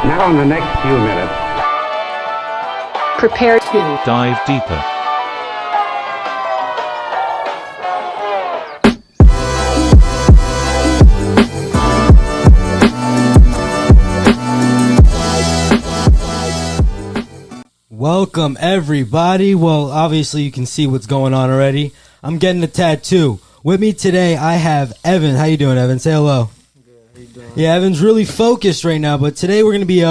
Now, in the next few minutes, prepare to dive deeper. Welcome, everybody. Well, obviously, you can see what's going on already. I'm getting a tattoo. With me today, I have Evan. How you doing, Evan? Say hello. Good. How you doing? Yeah, Evan's really focused right now, but today we're going to be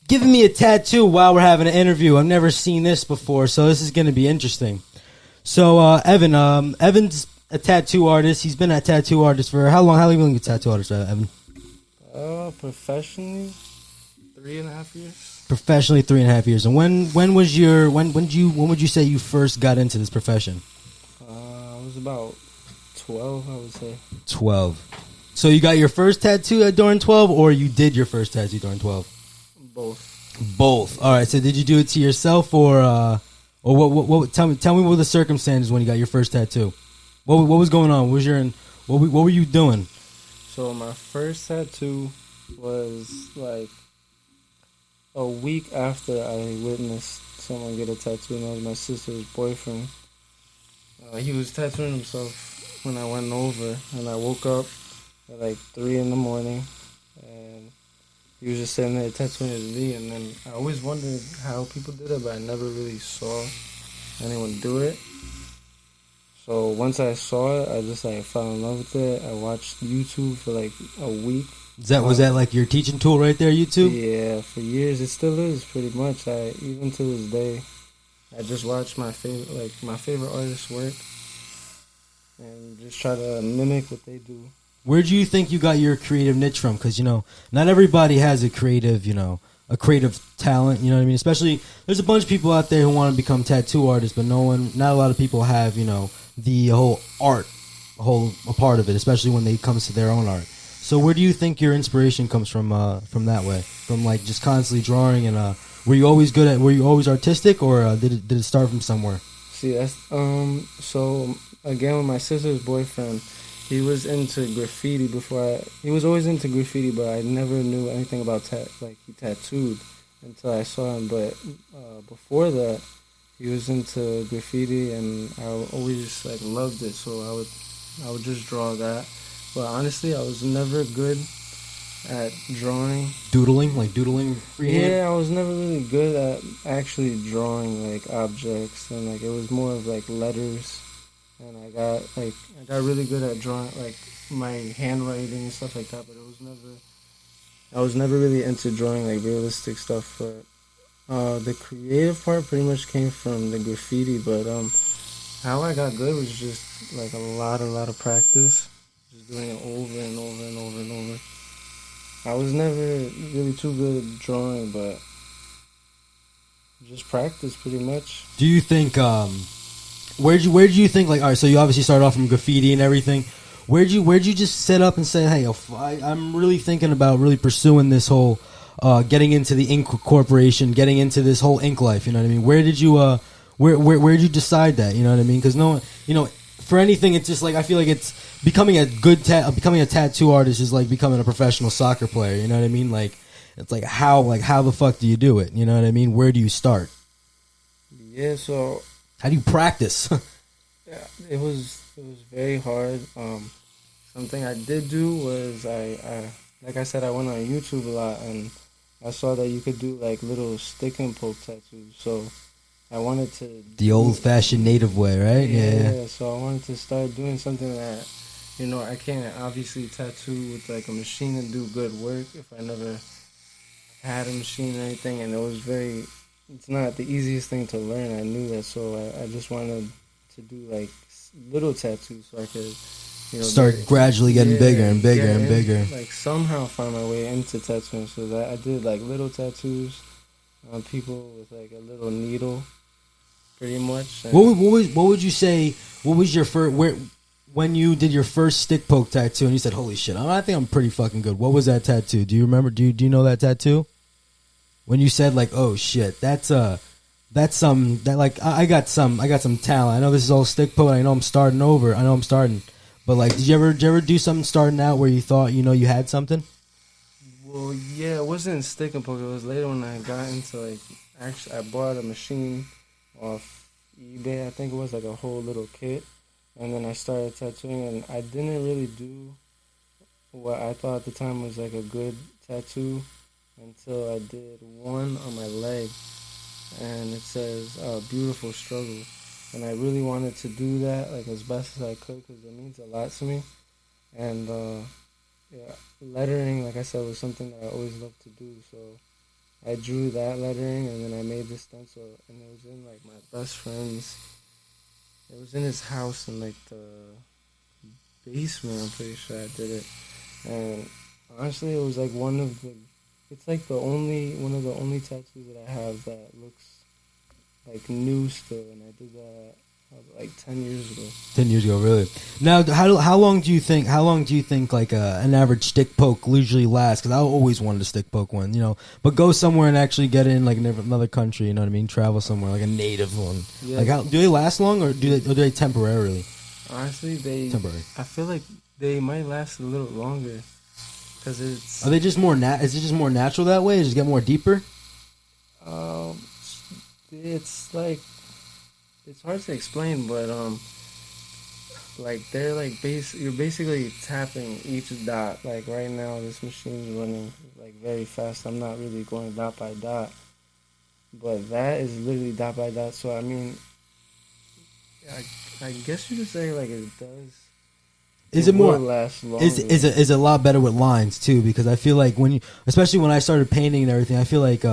giving me a tattoo while we're having an interview. I've never seen this before, so this is going to be interesting. So, Evan's a tattoo artist. He's been a tattoo artist for how long? How long have you been a tattoo artist, Evan? Professionally, 3.5 years. Professionally, 3.5 years. And when would you say you first got into this profession? I was about 12, I would say. 12. So you got your first tattoo during 12, or you did your first tattoo during 12? Both. All right. So did you do it to yourself, or what? Tell me what the circumstances when you got your first tattoo. What was going on? What were you doing? So my first tattoo was like a week after I witnessed someone get a tattoo, and that was my sister's boyfriend. He was tattooing himself when I went over, and I woke up at like 3 in the morning, and he was just sitting there tattooing his knee. And then I always wondered how people did it, but I never really saw anyone do it. So once I saw it, I just like fell in love with it. I watched YouTube for like a week. Was that like your teaching tool right there, YouTube? Yeah, for years it still is pretty much. Even to this day, I just watch my favorite artists work and just try to mimic what they do. Where do you think you got your creative niche from? Because not everybody has a creative talent. You know what I mean? Especially there's a bunch of people out there who want to become tattoo artists, but not a lot of people have the whole art, a part of it, especially when it comes to their own art. So where do you think your inspiration comes from that way? From like just constantly drawing, and were you always artistic, or did it start from somewhere? See, that's so again with my sister's boyfriend, he was into graffiti he was always into graffiti, but I never knew anything about he tattooed until I saw him. But before that, he was into graffiti, and I always loved it, so I would just draw that. But honestly, I was never good at drawing. Doodling freehand? Yeah, I was never really good at actually drawing objects, and it was more of letters. And I got really good at drawing my handwriting and stuff like that. But I was never really into drawing realistic stuff. But the creative part pretty much came from the graffiti. But how I got good was just a lot of practice. Just doing it over and over and over and over. I was never really too good at drawing, but just practice pretty much. Do you think where'd you think all right, so you obviously started off from graffiti and everything. Where'd you just set up and say, hey, I'm really thinking about really pursuing this whole getting into the ink corporation, getting into this whole ink life, you know what I mean? Where did you where'd you decide that, you know what I mean? Because for anything, it's just I feel like it's becoming a tattoo artist is like becoming a professional soccer player. You know what I mean? It's how the fuck do you do it? You know what I mean? Where do you start? Yeah, so how do you practice? Yeah, it was very hard. Something I did do was I like I said, I went on YouTube a lot, and I saw that you could do little stick and poke tattoos. So I wanted to the old-fashioned native way, right? Yeah. So I wanted to start doing something that, I can't obviously tattoo with a machine and do good work if I never had a machine or anything. And it's not the easiest thing to learn. I knew that, so I just wanted to do little tattoos so I could, start gradually getting bigger and bigger and bigger. Somehow find my way into tattooing. So that I did little tattoos on people with a little needle. Pretty much. What would you say? What was your first when you did your first stick poke tattoo and you said, "Holy shit, I think I'm pretty fucking good." What was that tattoo? Do you remember? Do you know that tattoo? When you said "Oh shit, I got some talent." I know this is all stick poke. I know I'm starting over. But did you ever do something starting out where you thought you had something? Well, yeah, it wasn't stick and poke. It was later when I got into like actually I bought a machine off eBay. I think it was like a whole little kit, and then I started tattooing, and I didn't really do what I thought at the time was like a good tattoo until I did one on my leg, and it says "beautiful struggle," and I really wanted to do that like as best as I could because it means a lot to me, and yeah, lettering, like I said, was something that I always loved to do. So I drew that lettering, and then I made the stencil, and it was in like my best friend's. It was in his house in like the basement. I'm pretty sure I did it, and honestly, it was like one of the. It's like one of the only tattoos that I have that looks like new still, and I did that like 10 years ago. 10 years ago, really. Now, how long do you think like an average stick poke usually lasts? Because I always wanted a stick poke one, but go somewhere and actually get in like another country, you know what I mean? Travel somewhere like a native one. Yeah. Like, do they last long or do they temporarily? Honestly, temporary. I feel like they might last a little longer because it's. Are they just more Is it just more natural that way? Just get more deeper? It's like. It's hard to explain, but like they're like you're basically tapping each dot. Like right now, this machine's running like very fast. I'm not really going dot by dot, but that is literally dot by dot. So I mean, I guess you could say like it does. Is it more? Last longer. Is it a lot better with lines too? Because I feel like especially when I started painting and everything, I feel like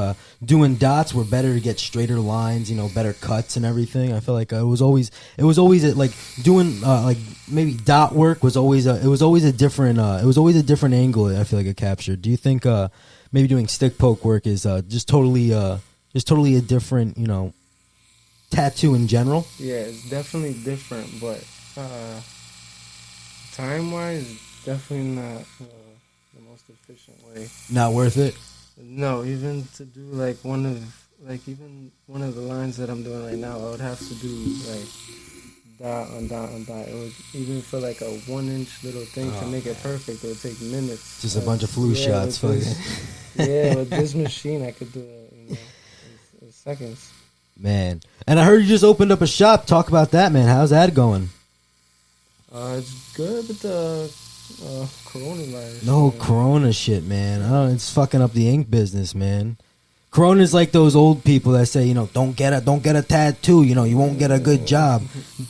doing dots were better to get straighter lines, better cuts and everything. I feel like it was always like doing like maybe dot work was always a different angle. I feel like it captured. Do you think maybe doing stick poke work is just totally a different tattoo in general? Yeah, it's definitely different, but. Time-wise, definitely not the most efficient way. Not worth it? No, even to do like one of the lines that I'm doing right now, I would have to do like dot on dot on dot. It would, even for like a 1-inch little thing to make it perfect, it would take minutes. Just a bunch of flu shots. Yeah, with this machine, I could do it in seconds. Man. And I heard you just opened up a shop. Talk about that, man. How's that going? It's good with the coronavirus. No, man. Corona shit, man. It's fucking up the ink business, man. Corona's like those old people that say, don't get a tattoo, you won't get a good job.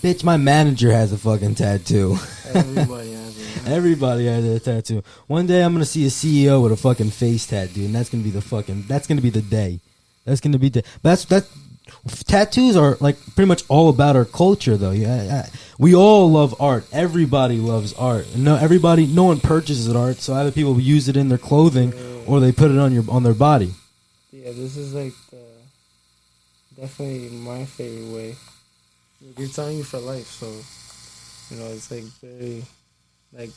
Bitch, my manager has a fucking tattoo. Everybody has it. Everybody has a tattoo. One day I'm gonna see a CEO with a fucking face tattoo, and that's gonna be the day. That's gonna be the tattoos are like pretty much all about our culture, though. Yeah, we all love art. Everybody loves art. No one purchases art, so either people use it in their clothing or they put it on their body. Yeah, this is like definitely my favorite way. It's on you for life, so it's like very like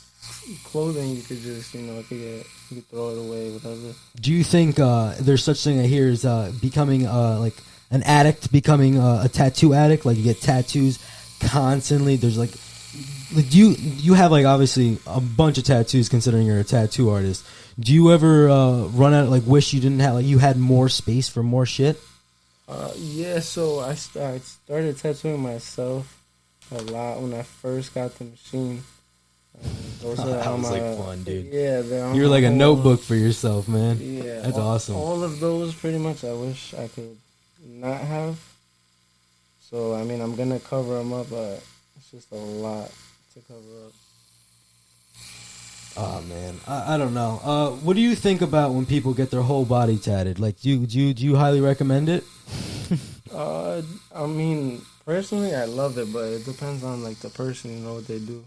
clothing. You could just you could throw it away, whatever. Do you think there's such thing I hear as becoming like an addict, becoming a tattoo addict? Like you get tattoos constantly. There's like you have like obviously a bunch of tattoos considering you're a tattoo artist. Do you ever run out, like wish you didn't have, like you had more space for more shit? Yeah, so I started tattooing myself a lot when I first got the machine. Those that was like fun, dude. Yeah, you're like a notebook for yourself, man. Yeah, that's awesome. All of those pretty much I wish I could not have. So I mean, I'm gonna cover them up, but it's just a lot to cover up. Oh man, I don't know. What do you think about when people get their whole body tatted? Like, do you highly recommend it? I mean, personally, I love it, but it depends on like the person, what they do.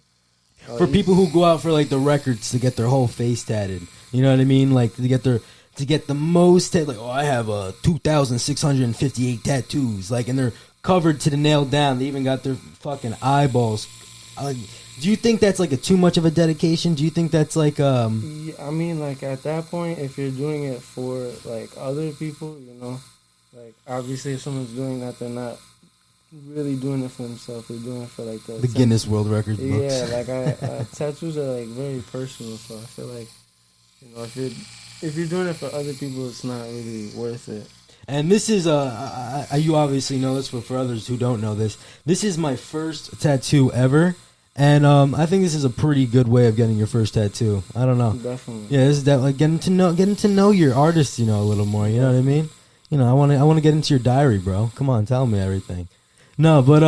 For people who go out for like the records to get their whole face tatted, you know what I mean? Like to get the most like, I have 2,658 tattoos, like, and they're covered to the nail down. They even got their fucking eyeballs. Do you think that's like too much of a dedication? Do you think that's like Yeah, I mean, like at that point, if you're doing it for like other people, like obviously if someone's doing that, they're not really doing it for themselves. They're doing it for like the Guinness World Records books. Yeah, like tattoos are like very personal, so I feel like You know, if you're doing it for other people, it's not really worth it. And this is you obviously know this, but for others who don't know this is my first tattoo ever, and I think this is a pretty good way of getting your first tattoo. I don't know. Definitely. Yeah, this is that like getting to know your artist, you know, a little more. You know what I mean? You know, I want to get into your diary, bro. Come on, tell me everything. No, but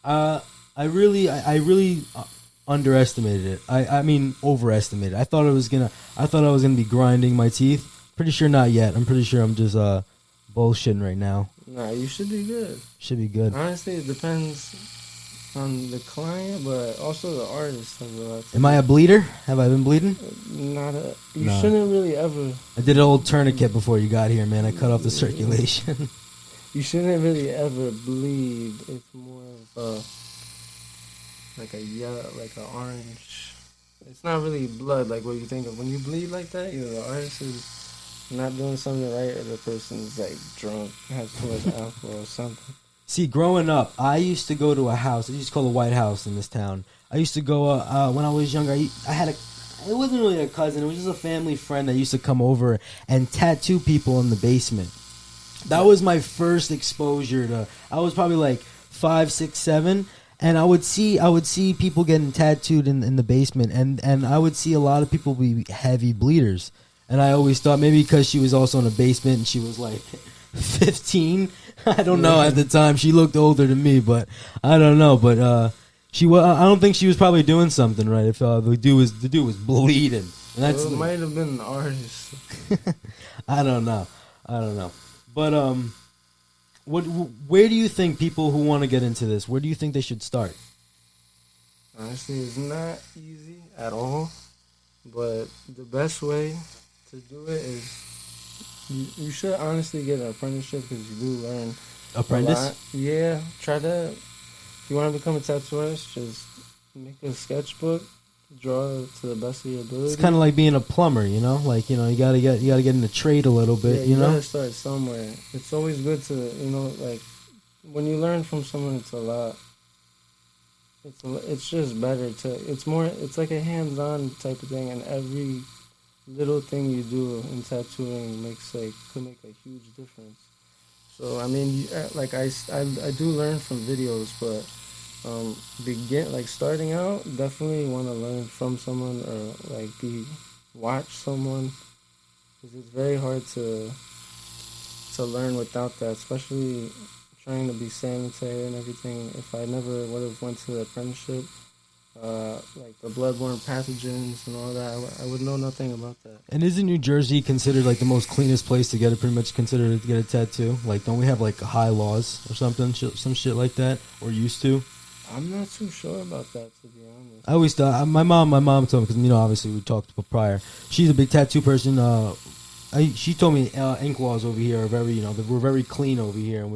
I really underestimated it. I mean overestimated. I thought I was gonna be grinding my teeth. Pretty sure not yet. I'm pretty sure I'm just bullshitting right now. Nah, you should be good. Should be good. Honestly, it depends on the client, but also the artist. Am I a bleeder? Have I been bleeding? You shouldn't really ever. I did an old tourniquet before you got here, man. I cut off the circulation. You shouldn't really ever bleed. It's more of like a yellow, like an orange. It's not really blood like what you think of when you bleed like that. You know, the artist is not doing something right, or the person's like drunk, has too much alcohol or something. See, growing up, I used to go to a house. I used to call the White House in this town. I used to go when I was younger. It wasn't really a cousin. It was just a family friend that used to come over and tattoo people in the basement. That was my first exposure to. I was probably like 5, 6, 7. And I would see people getting tattooed in the basement, and I would see a lot of people be heavy bleeders. And I always thought maybe because she was also in a basement and she was like 15. I don't know at the time. She looked older than me, but I don't know. But I don't think she was probably doing something right. If the dude was bleeding, and it might have been an artist. I don't know. But where do you think people who want to get into this? Where do you think they should start? Honestly, it's not easy at all. But the best way to do it is you should honestly get an apprenticeship, because you do learn apprentice. A lot. Yeah, try that. If you want to become a tattooist, just make a sketchbook, draw to the best of your ability. It's kind of like being a plumber, you know. Like, you know, you gotta get in the trade a little bit. Yeah, you know, gotta start somewhere. It's always good to, you know, like when you learn from someone, it's a lot. It's just better to. It's like a hands-on type of thing, and every little thing you do in tattooing could make a huge difference. So I mean, I do learn from videos, but starting out, definitely want to learn from someone, or watch someone, because it's very hard to learn without that, especially trying to be sanitary and everything. If I never would have went to the apprenticeship, like the bloodborne pathogens and all that, I would know nothing about that. And isn't New Jersey considered like the most cleanest place to get it? Pretty much considered to get a tattoo. Like, don't we have like high laws or something, some shit like that, or used to? I'm not too sure about that, to be honest. I always thought my mom told me, because, you know, obviously we talked prior. She's a big tattoo person. She told me ink laws over here are very, you know, we're very clean over here, and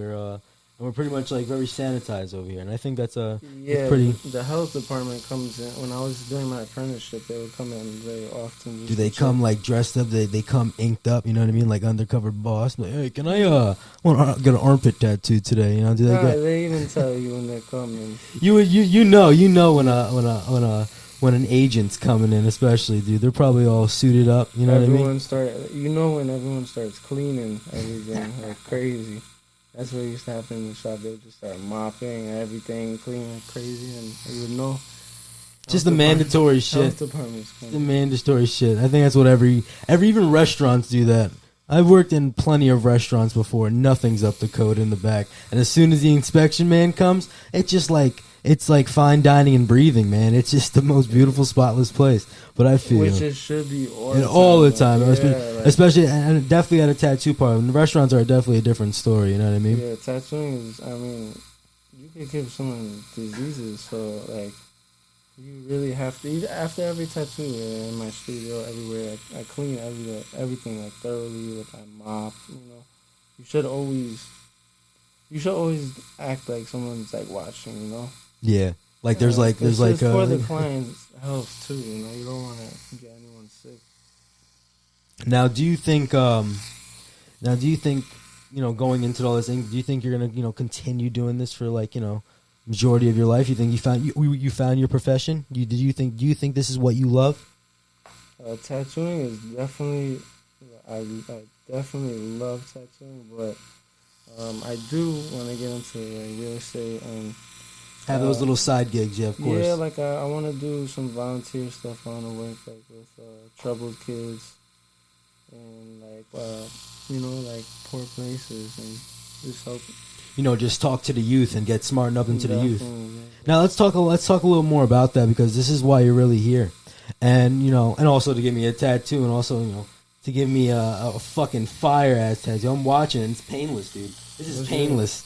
we're pretty much like very sanitized over here, and I think that's pretty. The health department comes in. When I was doing my apprenticeship, they would come in very often. Do they come like dressed up? They come inked up? You know what I mean, like undercover boss. Like, hey, can I want to get an armpit tattoo today? You know, they even tell you when they're coming. You know when an agent's coming in, especially, dude. They're probably all suited up. You know what I mean? When everyone starts cleaning everything like crazy. That's what used to happen in the shop. They would just start mopping everything, cleaning crazy, and you would know. Just the mandatory shit. The mandatory shit. I think that's what every even restaurants do that. I've worked in plenty of restaurants before. Nothing's up to code in the back, and as soon as the inspection man comes, it's like fine dining and breathing, man. It's just the most beautiful, spotless place. But I feel it should be all the time, especially and definitely at a tattoo parlor. And the restaurants are definitely a different story. You know what I mean? Yeah, tattooing is. I mean, you could give someone diseases, so like you really have to. After every tattoo, in my studio, everywhere, I clean everything like thoroughly. Like I mop. You know, you should always act like someone's like watching. You know. Yeah, like there's for the client's health too. You know, you don't want to get anyone sick. Now, do you think? You know, going into all this thing, do you think you're gonna, you know, continue doing this for like, you know, majority of your life? You think you found your profession? Do you think this is what you love? Tattooing is definitely, I definitely love tattooing, but I do want to get into like real estate and Have those little side gigs, yeah, of course. yeah, like I want to do some volunteer stuff. I want to work like with troubled kids and like like poor places and just help. Just talk to the youth and get smartened up into the youth. Yeah. Now let's talk a little more about that, because this is why you're really here, and and also to give me a tattoo, and also to give me a fucking fire ass tattoo. I'm watching, and it's painless, dude. This is painless.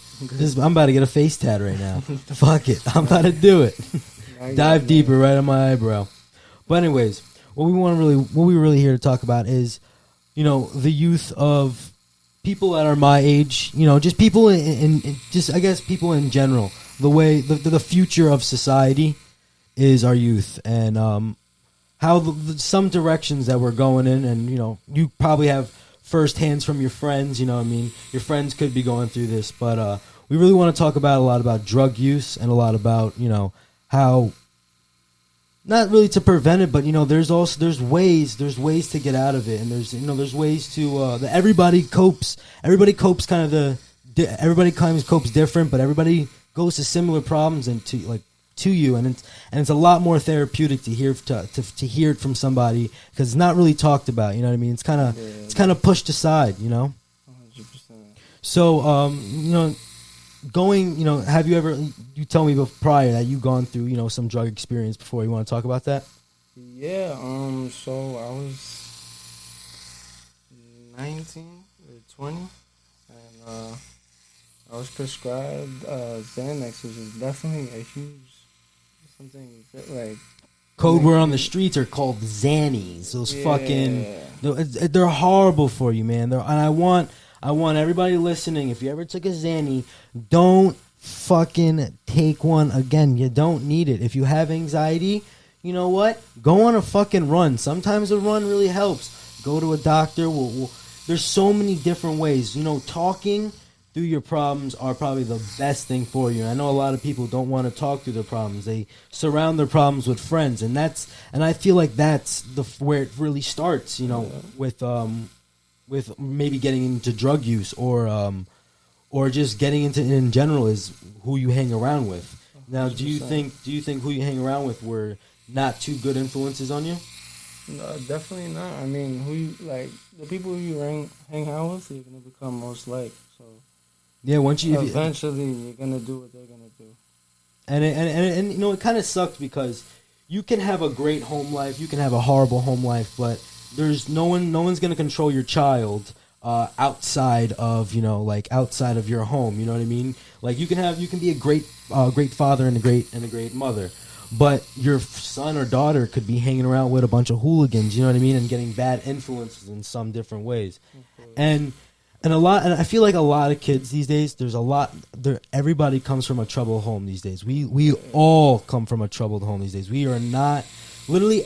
I'm about to get a face tat right now. Fuck it, I'm about to do it. Dive deeper right on my eyebrow. But anyways, what we really here to talk about is, the youth of people that are my age, just people in just I guess people in general. The way the future of society is our youth, and how some directions that we're going in, and you probably have first hands from your friends. Your friends could be going through this, but we really want to talk about a lot about drug use and a lot about how. Not really to prevent it, but there's ways to get out of it, and there's ways to that everybody copes copes different, but everybody goes to similar problems and to you, and it's a lot more therapeutic to hear hear it from somebody, because it's not really talked about. You know what I mean? It's kind of pushed aside. 100%. So have you ever? You tell me prior that you gone through some drug experience before. You want to talk about that? Yeah. So I was 19 or 20, and I was prescribed Xanax, which is definitely a huge something like. Code word on the streets are called Xannies. Those they're horrible for you, man. And I want everybody listening, if you ever took a Xanny, don't fucking take one again. You don't need it. If you have anxiety, you know what? Go on a fucking run. Sometimes a run really helps. Go to a doctor. There's so many different ways. Talking through your problems are probably the best thing for you. I know a lot of people don't want to talk through their problems. They surround their problems with friends, and I feel like that's where it really starts. With maybe getting into drug use or just getting into in general is who you hang around with. Now, do you think who you hang around with were not too good influences on you? No, definitely not. I mean, the people who you hang out with, you're gonna become most like. So yeah, eventually you're gonna do what they're gonna do. And it kind of sucks, because you can have a great home life, you can have a horrible home life, but there's no one's gonna control your child outside of outside of your home. You know what I mean? Like you can be a great father and a great mother, but your son or daughter could be hanging around with a bunch of hooligans. You know what I mean? And getting bad influences in some different ways. And I feel like a lot of kids these days. Everybody comes from a troubled home these days. We all come from a troubled home these days. We are not literally.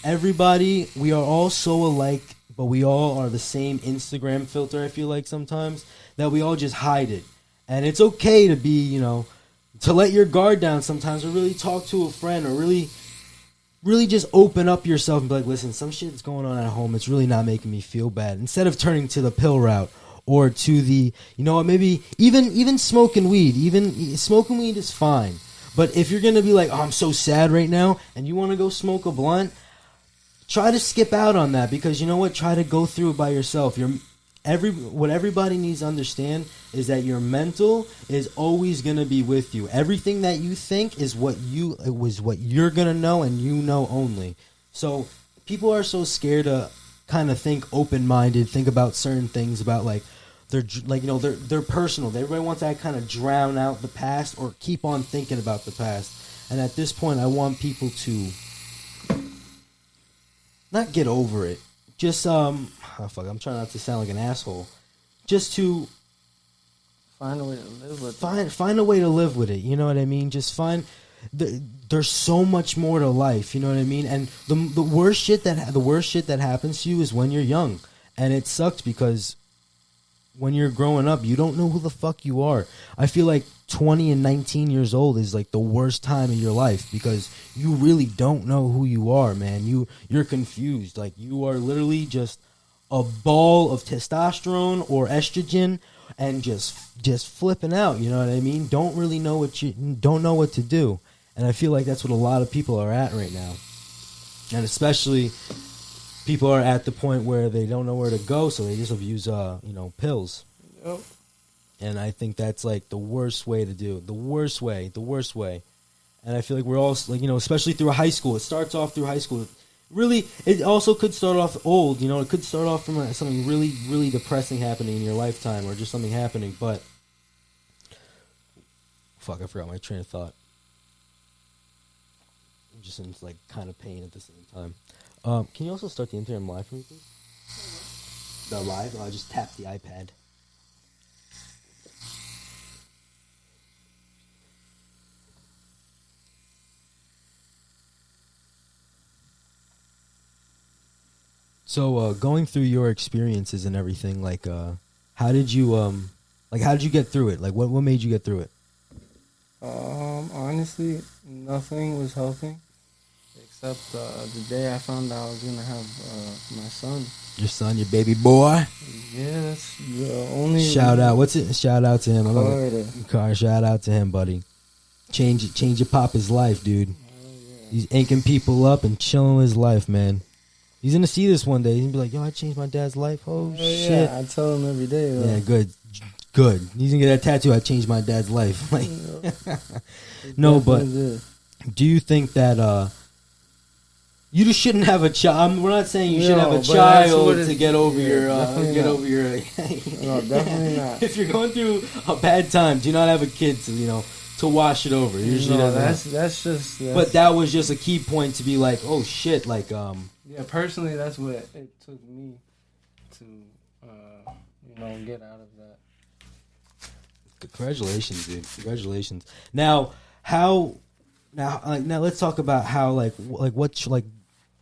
Everybody, we are all so alike, but we all are the same Instagram filter, I feel like sometimes, that we all just hide it. And it's okay to be, to let your guard down sometimes, or really talk to a friend, or really just open up yourself and be like, listen, some shit's going on at home. It's really not making me feel bad. Instead of turning to the pill route or to the, maybe even smoking weed. Even smoking weed is fine. But if you're going to be like, oh, I'm so sad right now, and you want to go smoke a blunt, try to skip out on that, because you know what? Try to go through it by yourself. What everybody needs to understand is that your mental is always going to be with you. Everything that you think is what you're going to know, and you know only. So people are so scared to kind of think open-minded, think about certain things about they're personal. Everybody wants to kind of drown out the past or keep on thinking about the past. And at this point, I want people to not get over it. Just I'm trying not to sound like an asshole. Just to find a way to live with it. Find a way to live with it. You know what I mean? Just there's so much more to life. You know what I mean? And the worst shit that happens to you is when you're young, and it sucks because when you're growing up, you don't know who the fuck you are. I feel like 20 and 19 years old is like the worst time of your life because you really don't know who you are, man. You're confused. Like you are literally just a ball of testosterone or estrogen and just flipping out, you know what I mean? Don't really know don't know what to do. And I feel like that's what a lot of people are at right now. And especially people are at the point where they don't know where to go, so they just abuse, pills. Yep. And I think that's like the worst way to do it. The worst way. And I feel like we're all, like, especially through high school. It starts off through high school. Really, it also could start off old. It could start off from something really, really depressing happening in your lifetime or just something happening. But, fuck, I forgot my train of thought. I'm just in, like, kind of pain at the same time. Can you also start the Instagram live for me, please? The live? Oh, I just tapped the iPad. So, going through your experiences and everything, like, how did you get through it? Like, what made you get through it? Honestly, nothing was helping. Except the day I found out I was gonna have my son. Your son, your baby boy. Yeah, that's the only. Shout out! What's it? Shout out to him. I love Carter. Car. Shout out to him, buddy. Change your papa's life, dude. Oh, yeah. He's inking people up and chilling his life, man. He's gonna see this one day. He's gonna be like, "Yo, I changed my dad's life." Oh shit! Yeah, I tell him every day. Though. Yeah, good. He's gonna get that tattoo. I changed my dad's life. Like, no, but do you think that you just shouldn't have a child? We're not saying you should have a child to get over your over your. No, definitely not. If you're going through a bad time, do not have a kid to wash it over. Usually, that's just. But that was just a key point to be like, oh shit, like Yeah, personally, that's what it took me to get out of that. Congratulations, dude. Congratulations. Now let's talk about how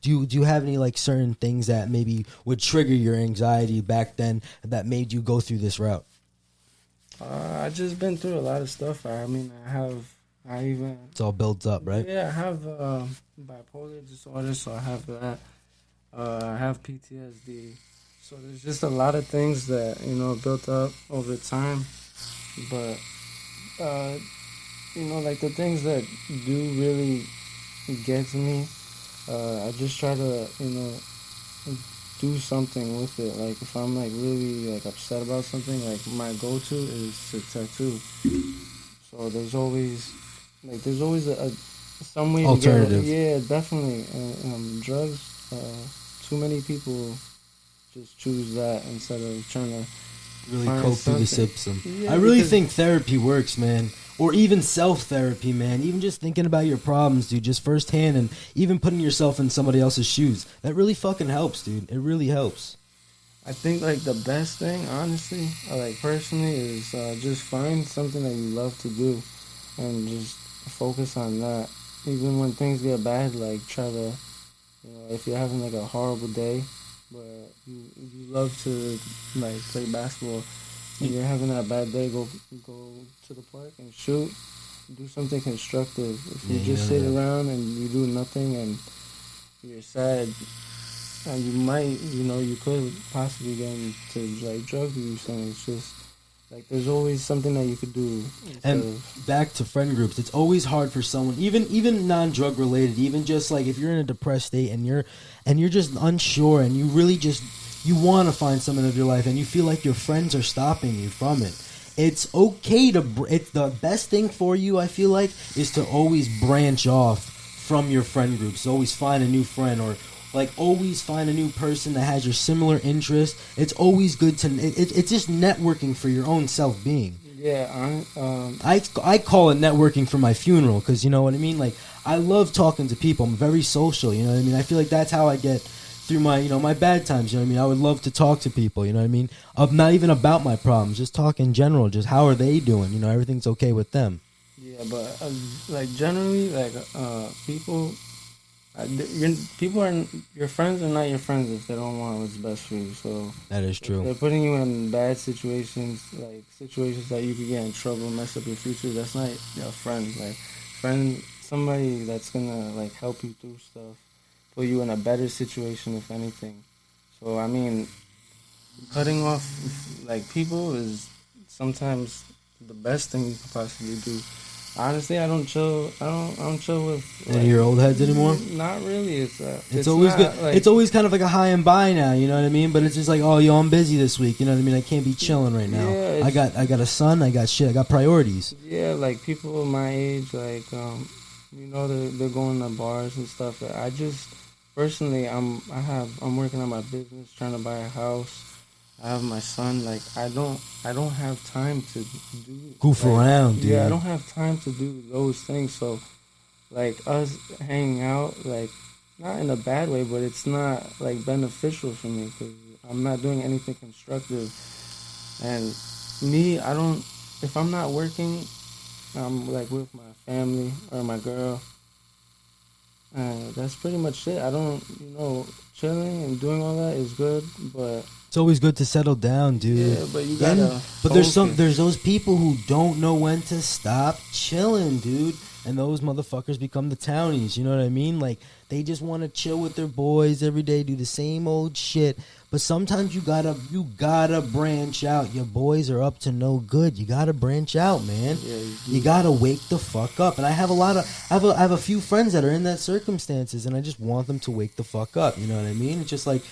do you have any like certain things that maybe would trigger your anxiety back then that made you go through this route? I just been through a lot of stuff. It's all built up, right? Yeah, I have bipolar disorder, so I have that. I have PTSD. So there's just a lot of things that, built up over time. But, like the things that do really get to me, I just try to, do something with it. Like if I'm like really like upset about something, like my go-to is to tattoo. So there's always a some way alternative. To get it. Yeah, definitely. Drugs. Too many people just choose that instead of trying to really cope through the system. Yeah, I really think therapy works, man. Or even self-therapy, man. Even just thinking about your problems, dude, just firsthand, and even putting yourself in somebody else's shoes. That really fucking helps, dude. It really helps. I think, like, the best thing, honestly, like, personally, is just find something that you love to do and just focus on that. Even when things get bad, like, try to, if you're having, like, a horrible day, but you love to, like, play basketball, and you're having that bad day, go to the park and shoot. Do something constructive. If you just sit around and you do nothing and you're sad, and you might, you could possibly get into, like, drug use, and it's just, like, there's always something that you could do. And back to friend groups, it's always hard for someone, even non-drug related, even just, like, if you're in a depressed state and you're just unsure and you really just, you want to find someone of your life and you feel like your friends are stopping you from it. It's okay it's the best thing for you, I feel like, is to always branch off from your friend groups. Always find a new friend, or like always find a new person that has your similar interests. It's always good to, it's just networking for your own self-being. Yeah, I call it networking for my funeral, because you know what I mean? Like, I love talking to people. I'm very social, you know what I mean? I feel like that's how I get through my, my bad times, you know what I mean? I would love to talk to people, you know what I mean? Not even about my problems, just talk in general, just how are they doing? Everything's okay with them. Yeah, but like generally, like people, People are your friends are not your friends if they don't want what's best for you. So That is if true. they're putting you in bad situations, like situations that you could get in trouble, mess up your future. That's not your friend. Like somebody that's gonna like help you through stuff, put you in a better situation if anything. So I mean, cutting off like people is sometimes the best thing you could possibly do. Honestly, I don't chill. I don't chill with Any of your old heads anymore? Not really. It's always not, good. like, It's always kind of like a high and by now, you know what I mean? But it's just like, oh, yo, I'm busy this week. You know what I mean? I can't be chilling right now. Yeah, I got a son. I got shit. I got priorities. Yeah, like people my age, like they're going to bars and stuff. I just personally, I'm working on my business, trying to buy a house. I have my son. Like I don't have time to do Goof like, around, dude. Yeah, I don't have time to do those things. So, like us hanging out, like not in a bad way, but it's not like beneficial for me because I'm not doing anything constructive. And me, I don't. If I'm not working, I'm like with my family or my girl. That's pretty much it. I don't, chilling and doing all that is good, but It's always good to settle down, dude. yeah, but you gotta. But there's those people who don't know when to stop chilling, dude. And those motherfuckers become the townies, you know what I mean? Like, they just want to chill with their boys every day, do the same old shit. But sometimes you gotta branch out. Your boys are up to no good. You gotta branch out, man. Yeah, you gotta wake the fuck up. And I have I have a few friends that are in that circumstances, and I just want them to wake the fuck up. You know what I mean? It's just like,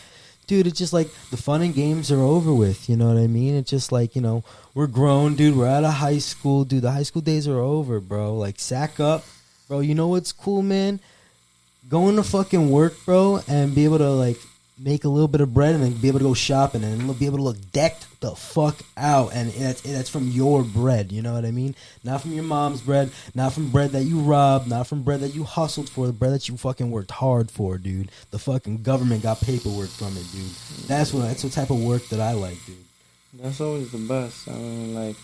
dude, it's just like the fun and games are over with. You know what I mean? It's just like, we're grown, dude. We're out of high school, dude. The high school days are over, bro. Like, sack up, bro. You know what's cool, man? Going to fucking work, bro, and be able to like make a little bit of bread and then be able to go shopping and be able to look decked the fuck out, and that's from your bread, you know what I mean? Not from your mom's bread, not from bread that you robbed, not from bread that you hustled for, the bread that you fucking worked hard for, dude. The fucking government got paperwork from it, dude. That's the type of work that I like, dude. That's always the best. I mean, like,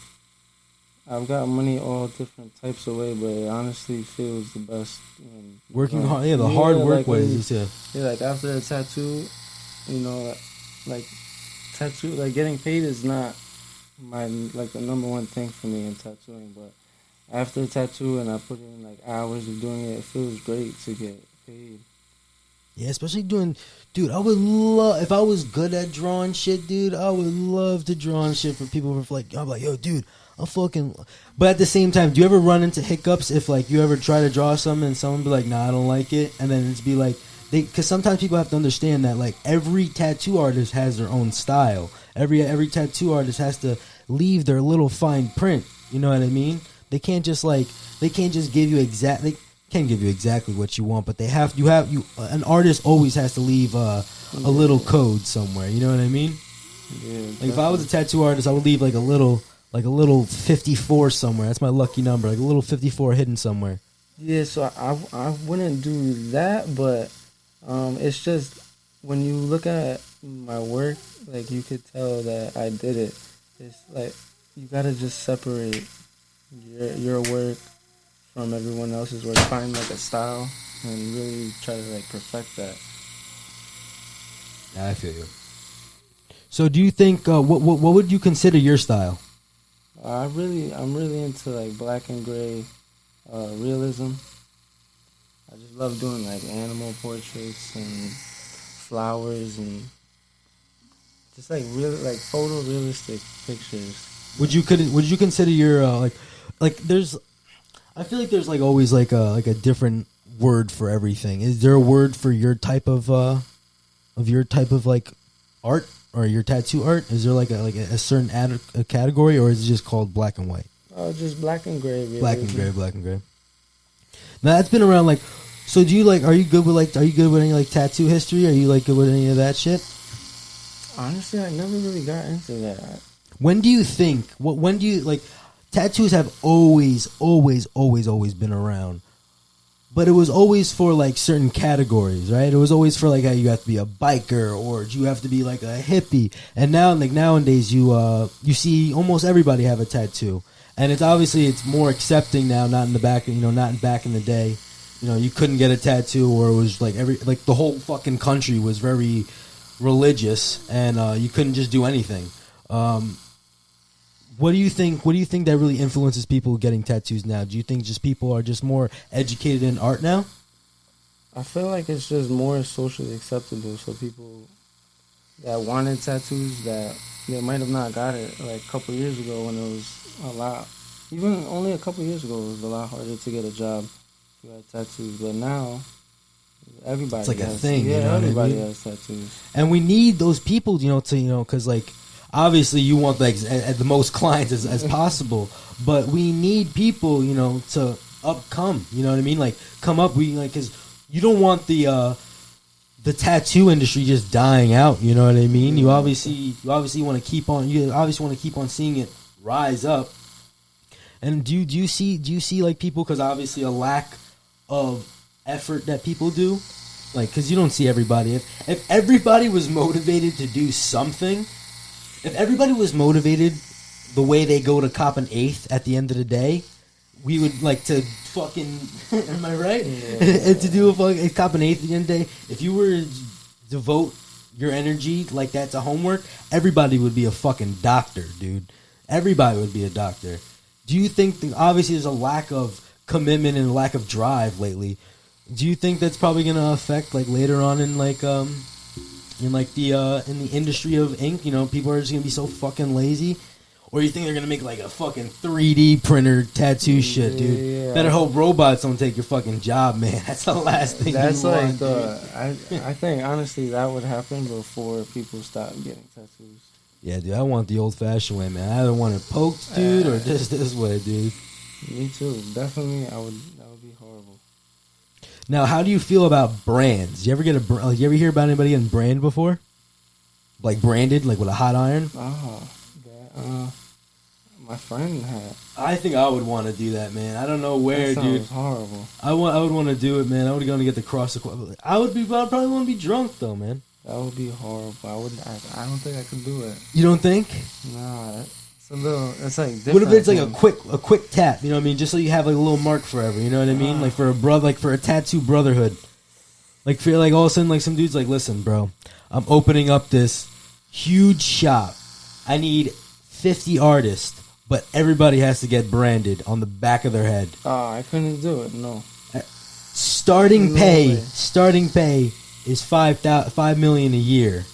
I've got money all different types of way, but it honestly feels the best. Working hard, the hard work like ways, yeah, like after a tattoo, like tattoo, like getting paid is not like the number one thing for me in tattooing, but after a tattoo and I put in like hours of doing it, it feels great to get paid. Yeah, especially doing, dude, I would love, if I was good at drawing shit, dude, I would love to draw shit for people for like, I'm like, yo, dude, I'm fucking, but at the same time, do you ever run into hiccups if like you ever try to draw something and someone be like, nah, I don't like it, and then it's be like, because sometimes people have to understand that like every tattoo artist has their own style. Every tattoo artist has to leave their little fine print. You know what I mean? They can't just give you exactly what you want, but an artist always has to leave a little code somewhere. You know what I mean? Yeah. Like definitely. if I was a tattoo artist, I would leave like a little 54 somewhere. That's my lucky number. Like a little 54 hidden somewhere. Yeah, so I wouldn't do that, but it's just when you look at my work, like you could tell that I did it. It's like you gotta just separate your work from everyone else's work. Find like a style and really try to like perfect that. Yeah, I feel you. So, do you think what would you consider your style? I'm really into like black and gray realism. I just love doing like animal portraits and flowers and just like really like photorealistic pictures. Would you consider your like there's, I feel like there's like always like a different word for everything. Is there a word for your type of like art or your tattoo art? Is there like a certain a category, or is it just called black and white? Just black and gray. Really. Black and gray. Now that's been around like. So do you like? Are you good with any like tattoo history? Are you like good with any of that shit? Honestly, I never really got into that. When do you think? When do you like? Tattoos have always been around, but it was always for like certain categories, right? It was always for like how you have to be a biker or you have to be like a hippie. And now, like nowadays, you see almost everybody have a tattoo, and it's more accepting now. Not back in the day. you couldn't get a tattoo, or it was like the whole fucking country was very religious, and you couldn't just do anything. What do you think? What do you think that really influences people getting tattoos now? Do you think just people are just more educated in art now? I feel like it's just more socially acceptable. So people that wanted tattoos that they might have not got it like a couple years ago when it was a lot. Even only a couple years ago, it was a lot harder to get a job if you had tattoos. But now, everybody It's like has, a thing. Yeah, you know everybody what I mean? has tattoos. And we need those people, because like obviously you want like at the most clients as possible, but we need people, to come. You know what I mean? Like come up. Because you don't want the tattoo industry just dying out. You know what I mean? You obviously want to keep on. You obviously want to keep on seeing it rise up. And do you see like people, because obviously a lack of effort that people do, like because you don't see everybody. If everybody was motivated to do something, if everybody was motivated the way they go to cop an eighth at the end of the day, we would like to fucking. Am I right? Yeah. To do a fucking cop an eighth at the end of the day. If you were to devote your energy like that to homework, everybody would be a fucking doctor, dude. Everybody would be a doctor. Do you think obviously there's a lack of commitment and a lack of drive lately? Do you think that's probably going to affect like later on in like in the industry of ink? People are just going to be so fucking lazy. Or you think they're going to make like a fucking 3D printer tattoo shit, dude? Yeah. Better hope robots don't take your fucking job, man. That's the last thing that's you like want. I think honestly that would happen before people stop getting tattoos. Yeah, dude, I want the old-fashioned way, man. I don't want it poked, dude, or just this way, dude. Me too. Definitely, that would be horrible. Now, how do you feel about brands? You ever hear about anybody getting branded before? Like branded, like with a hot iron? My friend had. I think I would want to do that, man. I don't know where, that dude. Sounds horrible. I would want to do it, man. I would go to get the cross. I'd probably want to be drunk though, man. That would be horrible. I don't think I could do it. You don't think? Nah, it's a little. It's like different. What if it's like a quick tap? You know what I mean? Just so you have like a little mark forever. You know what I mean? Like for a brother, like for a tattoo brotherhood. Like feel like all of a sudden like some dude's like, listen, bro, I'm opening up this huge shop. I need 50 artists, but everybody has to get branded on the back of their head. I couldn't do it. No. Starting pay is $5 million a year.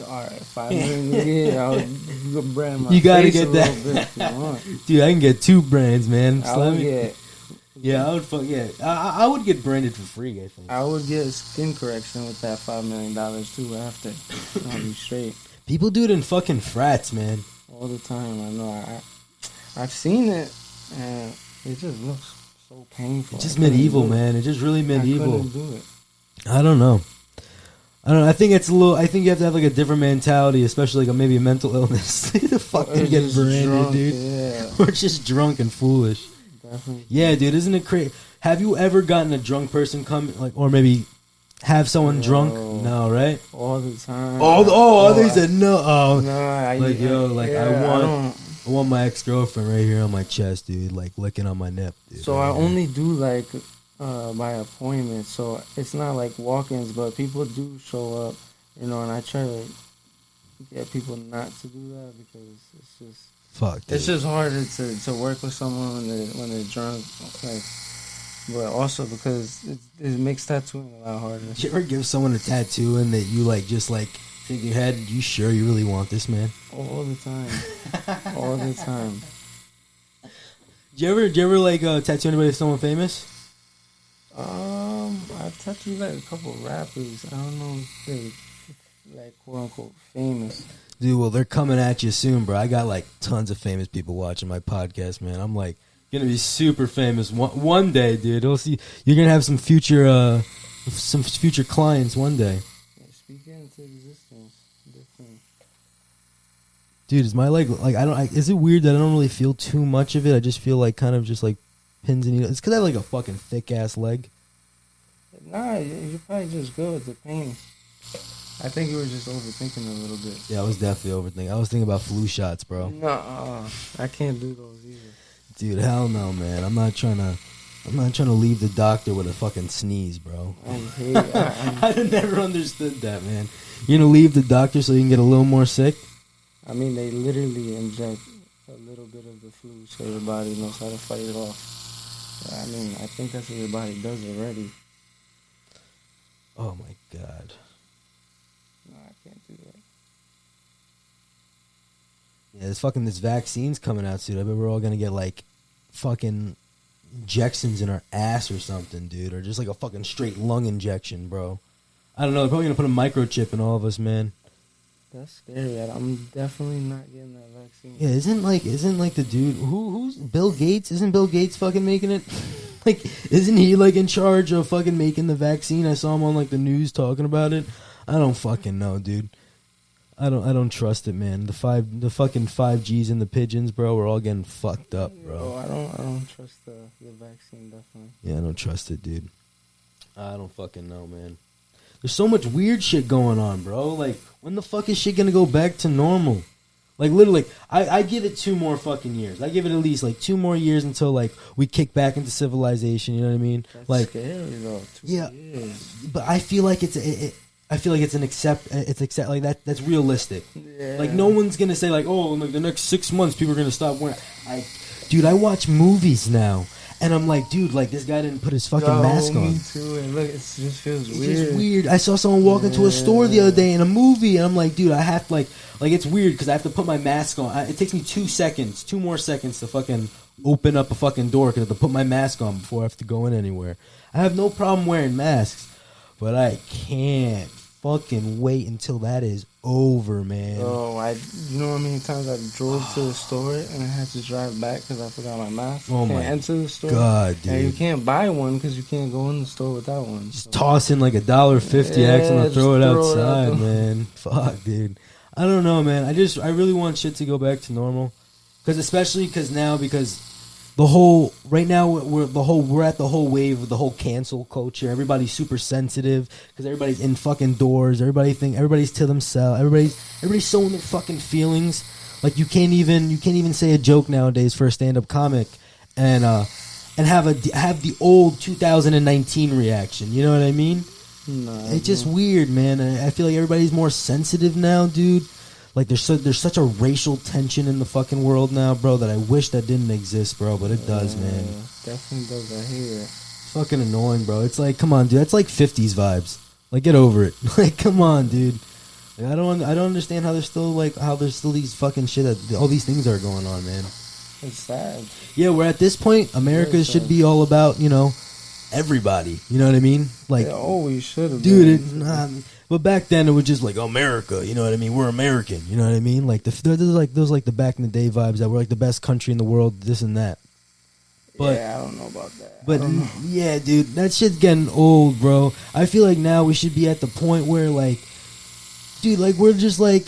All right, $5 million a year. I'll brand my you gotta face get a that, little bit if you want. Dude. I can get 2 brands, man. I would get. Yeah, I would. I would get branded for free. I think I would get a skin correction with that $5 million too. After I'll be straight. People do it in fucking frats, man. All the time. I know. I've seen it, and it just looks so painful. It's just medieval, man. It's just really medieval. I couldn't do it. I don't know. I think it's a little. I think you have to have like a different mentality, especially like maybe a mental illness. To fucking get branded, drunk, dude. Yeah. Or just drunk and foolish. Definitely. Yeah, dude. Isn't it crazy? Have you ever gotten a drunk person come or maybe have someone drunk? No, right? All the time. Others said no. Oh, no. I want my ex-girlfriend right here on my chest, dude, like licking on my nip, dude. So I only do like by appointment, so it's not like walk-ins, but people do show up, and I try to get people not to do that because it's just fuck. Dude. It's just harder to work with someone when they're drunk, like, but also because it makes tattooing a lot harder. Did you ever give someone a tattoo and that you like just like think in your head, you sure you really want this, man? All the time. All the time. Did you ever like tattoo anybody with someone famous? I've tattooed like a couple of rappers. I don't know if they're like quote unquote famous. Dude, well they're coming at you soon, bro. I got like tons of famous people watching my podcast, man. I'm like gonna be super famous one day, dude. You'll see. You're gonna have some future clients one day. Speak into existence. Different. Dude, is my leg like I don't? Is it weird that I don't really feel too much of it? I just feel like kind of just like pins and needles. It's because I have like a fucking thick ass leg. Nah, you're probably just good with the pain. I think you were just overthinking a little bit. Yeah, I was definitely overthinking. I was thinking about flu shots, bro. No, I can't do those either. Dude, hell no, man. I'm not trying to. I'm not trying to leave the doctor with a fucking sneeze, bro. I never understood that, man. You're gonna leave the doctor so you can get a little more sick? I mean, they literally inject a little bit of the flu so your body knows how to fight it off. I mean, I think that's what your body does already. Oh my god. No, I can't do that. Yeah, this vaccine's coming out soon. I bet we're all gonna get like fucking injections in our ass or something, dude, or just like a fucking straight lung injection, bro. I don't know. They're probably gonna put a microchip in all of us, man. That's scary. I'm definitely not getting that vaccine. Yeah, isn't like the dude who's Bill Gates? Isn't Bill Gates fucking making it? Like, isn't he like in charge of fucking making the vaccine? I saw him on like the news talking about it. I don't fucking know, dude. I don't trust it, man. The fucking 5Gs and the pigeons, bro. We're all getting fucked up, bro. Oh, I don't trust the vaccine, definitely. Yeah, I don't trust it, dude. I don't fucking know, man. There's so much weird shit going on, bro. Like, when the fuck is shit gonna go back to normal? Like, literally, I give it 2 more fucking years. I give it at least, like, 2 more years until, like, we kick back into civilization, you know what I mean? That's like, scary, though. 2 years. But I feel like it's like that's realistic. Yeah. Like, no one's gonna say, like, oh, in like the next 6 months, people are gonna stop wearing. Dude, I watch movies now. And I'm like, dude, like, this guy didn't put his fucking mask on. Me too. And look, it just feels weird. It's just weird. I saw someone walk into a store the other day in a movie, and I'm like, dude, I have to, like it's weird because I have to put my mask on. It takes me 2 more seconds to fucking open up a fucking door because I have to put my mask on before I have to go in anywhere. I have no problem wearing masks, but I can't fucking wait until that is over, man. Oh, you know how many times I drove to the store and I had to drive back because I forgot my mask? Oh, can't my enter the store. God, dude. And you can't buy one because you can't go in the store without one. Just toss in like $1.50 Yeah, and throw it just throw it outside, out. man. Fuck, dude. I don't know, man. I really want shit to go back to normal, because the whole right now we're at the whole wave of the whole cancel culture. Everybody's super sensitive because everybody's in fucking doors. Everybody's to themselves. Everybody's showing their fucking feelings. Like, you can't even say a joke nowadays for a stand-up comic and have the old 2019 reaction. You know what I mean? No, It's just weird, man. I feel like everybody's more sensitive now, dude. Like, there's such a racial tension in the fucking world now, bro, that I wish that didn't exist, bro, but it does, man. Definitely does. I hear it. It's fucking annoying, bro. It's like, come on, dude. That's like 50s vibes. Like, get over it. Like, come on, dude. Like, I don't understand how there's still these fucking shit that all these things are going on, man. It's sad. Yeah, we're at this point. America should be all about, everybody. You know what I mean? Like, It always should have dude, been. but back then it was just like America. You know what I mean? We're American. You know what I mean? Like, those like the back in the day vibes that we're like the best country in the world. This and that. But Yeah, I don't know about that. but yeah, dude, that shit's getting old, bro. I feel like now we should be at the point where, like, dude, like we're just a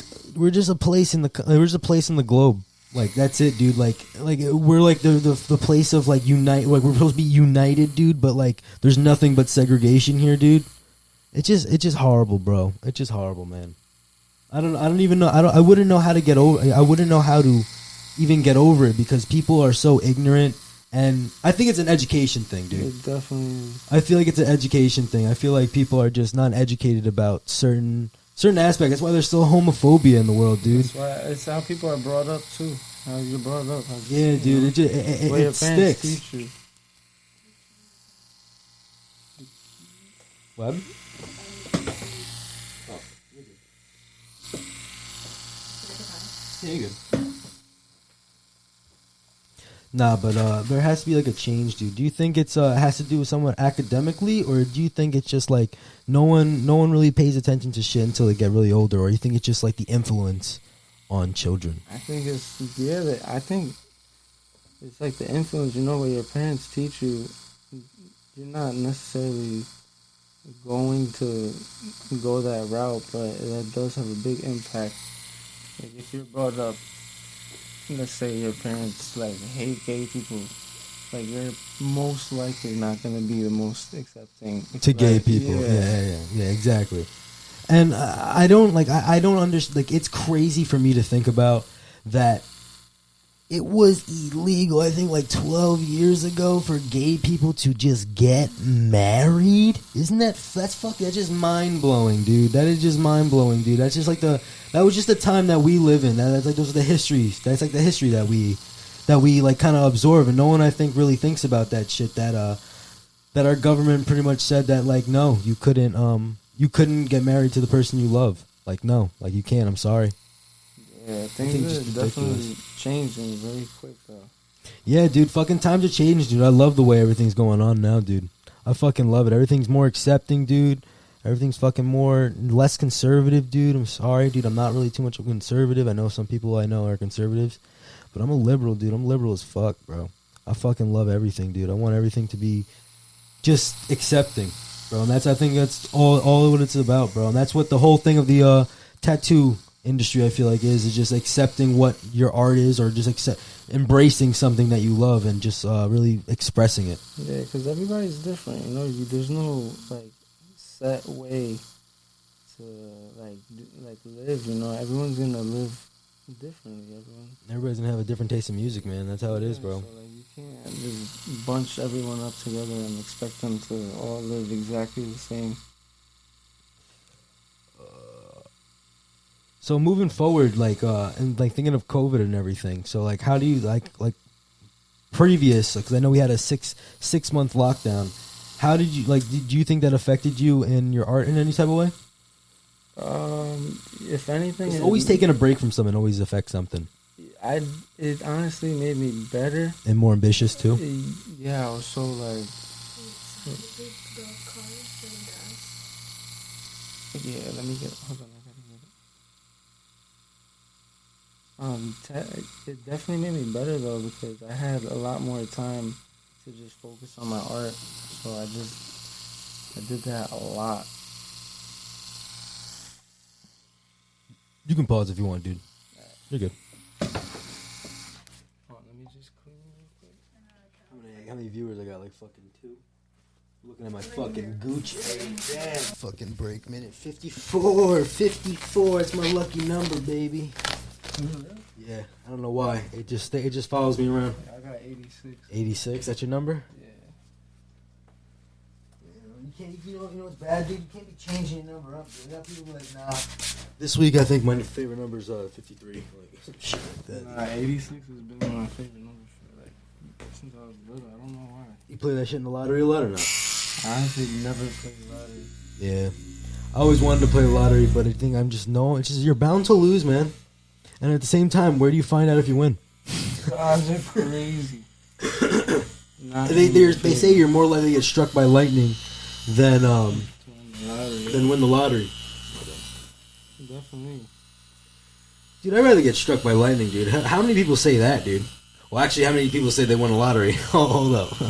place in the globe. Like, that's it, dude. Like we're like the place of, like, unite. Like, we're supposed to be united, dude. But, like, there's nothing but segregation here, dude. It's just horrible, bro. It's just horrible, man. I don't even know. I wouldn't know how to get over. I wouldn't know how to even get over it because people are so ignorant. And I think it's an education thing, dude. It definitely is. I feel like it's an education thing. I feel like people are just not educated about certain aspects. That's why there's still homophobia in the world, dude. That's why it's how people are brought up too. How you're brought up. Yeah, dude. It sticks. Teach you. What? Yeah, you're good. Nah, but there has to be like a change, dude. Do you think it's has to do with someone academically, or do you think it's just like no one really pays attention to shit until they get really older, or you think it's just like the influence on children? I think I think it's like the influence. You know, what your parents teach you, you're not necessarily going to go that route, but that does have a big impact. Like, if you're brought up, let's say your parents like hate gay people, like, you're most likely not going to be the most accepting To gay people. Yeah, exactly. And I don't understand. Like, it's crazy for me to think about that. it was illegal, I think, like 12 years ago for gay people to just get married. Isn't that's just mind blowing, dude. That is just mind blowing, dude. That's just like that was just the time that we live in. That's like those are the histories. That's like the history that we like kind of absorb, and no one I think really thinks about that shit. That our government pretty much said that like no, you couldn't get married to the person you love. Like no, like you can't. I'm sorry. Yeah, things are definitely changing very quick, though. Yeah, dude, fucking times have changed, dude. I love the way everything's going on now, dude. I fucking love it. Everything's more accepting, dude. Everything's fucking less conservative, dude. I'm sorry, dude. I'm not really too much of a conservative. I know some people I know are conservatives, but I'm a liberal, dude. I'm liberal as fuck, bro. I fucking love everything, dude. I want everything to be just accepting, bro. And I think that's all what it's about, bro. And that's what the whole thing of the tattoo industry I feel like is just accepting what your art is, or just embracing something that you love and just really expressing it. Yeah, because everybody's different, you know. There's no like set way to like live, you know. Everyone's gonna live differently. Everybody's gonna have a different taste in music, man. That's how it is, bro. So like you can't just bunch everyone up together and expect them to all live exactly the same. So moving forward, like, and like thinking of COVID and everything. So like, how do you like previous? Because I know we had a 6-month lockdown. How did you Did you think that affected you in your art in any type of way? If anything, always taking a break from something always affects something. It honestly made me better and more ambitious too. Yeah, I was so like. Yeah, let me get. Hold on. It definitely made me better though, because I had a lot more time to just focus on my art. So I did that a lot. You can pause if you want, dude. You're good. Hold on, let me just clean real quick. How many viewers I got? Like fucking 2. Looking at my fucking Gucci. Damn. Fucking break minute 54. 54. It's my lucky number, baby. Yeah, I don't know why. It just follows me around. Yeah, I got 86. 86. That's your number? Yeah. You can't. You know what's bad, dude? You can't be changing your number up. Dude. Got people like, nah. This week, I think my favorite number is 53. Like some shit like that. Nah, 86 has been my favorite number for like since I was little. I don't know why. You play that shit in the lottery a lot or not? I honestly never played lottery. Yeah, I always wanted to play the lottery, but I think it's just you're bound to lose, man. And at the same time, where do you find out if you win? Odds are crazy. They say you're more likely to get struck by lightning than win the lottery. Definitely. Dude, I'd rather get struck by lightning, dude. How many people say that, dude? Well, actually, how many people say they won a lottery? Oh, hold up.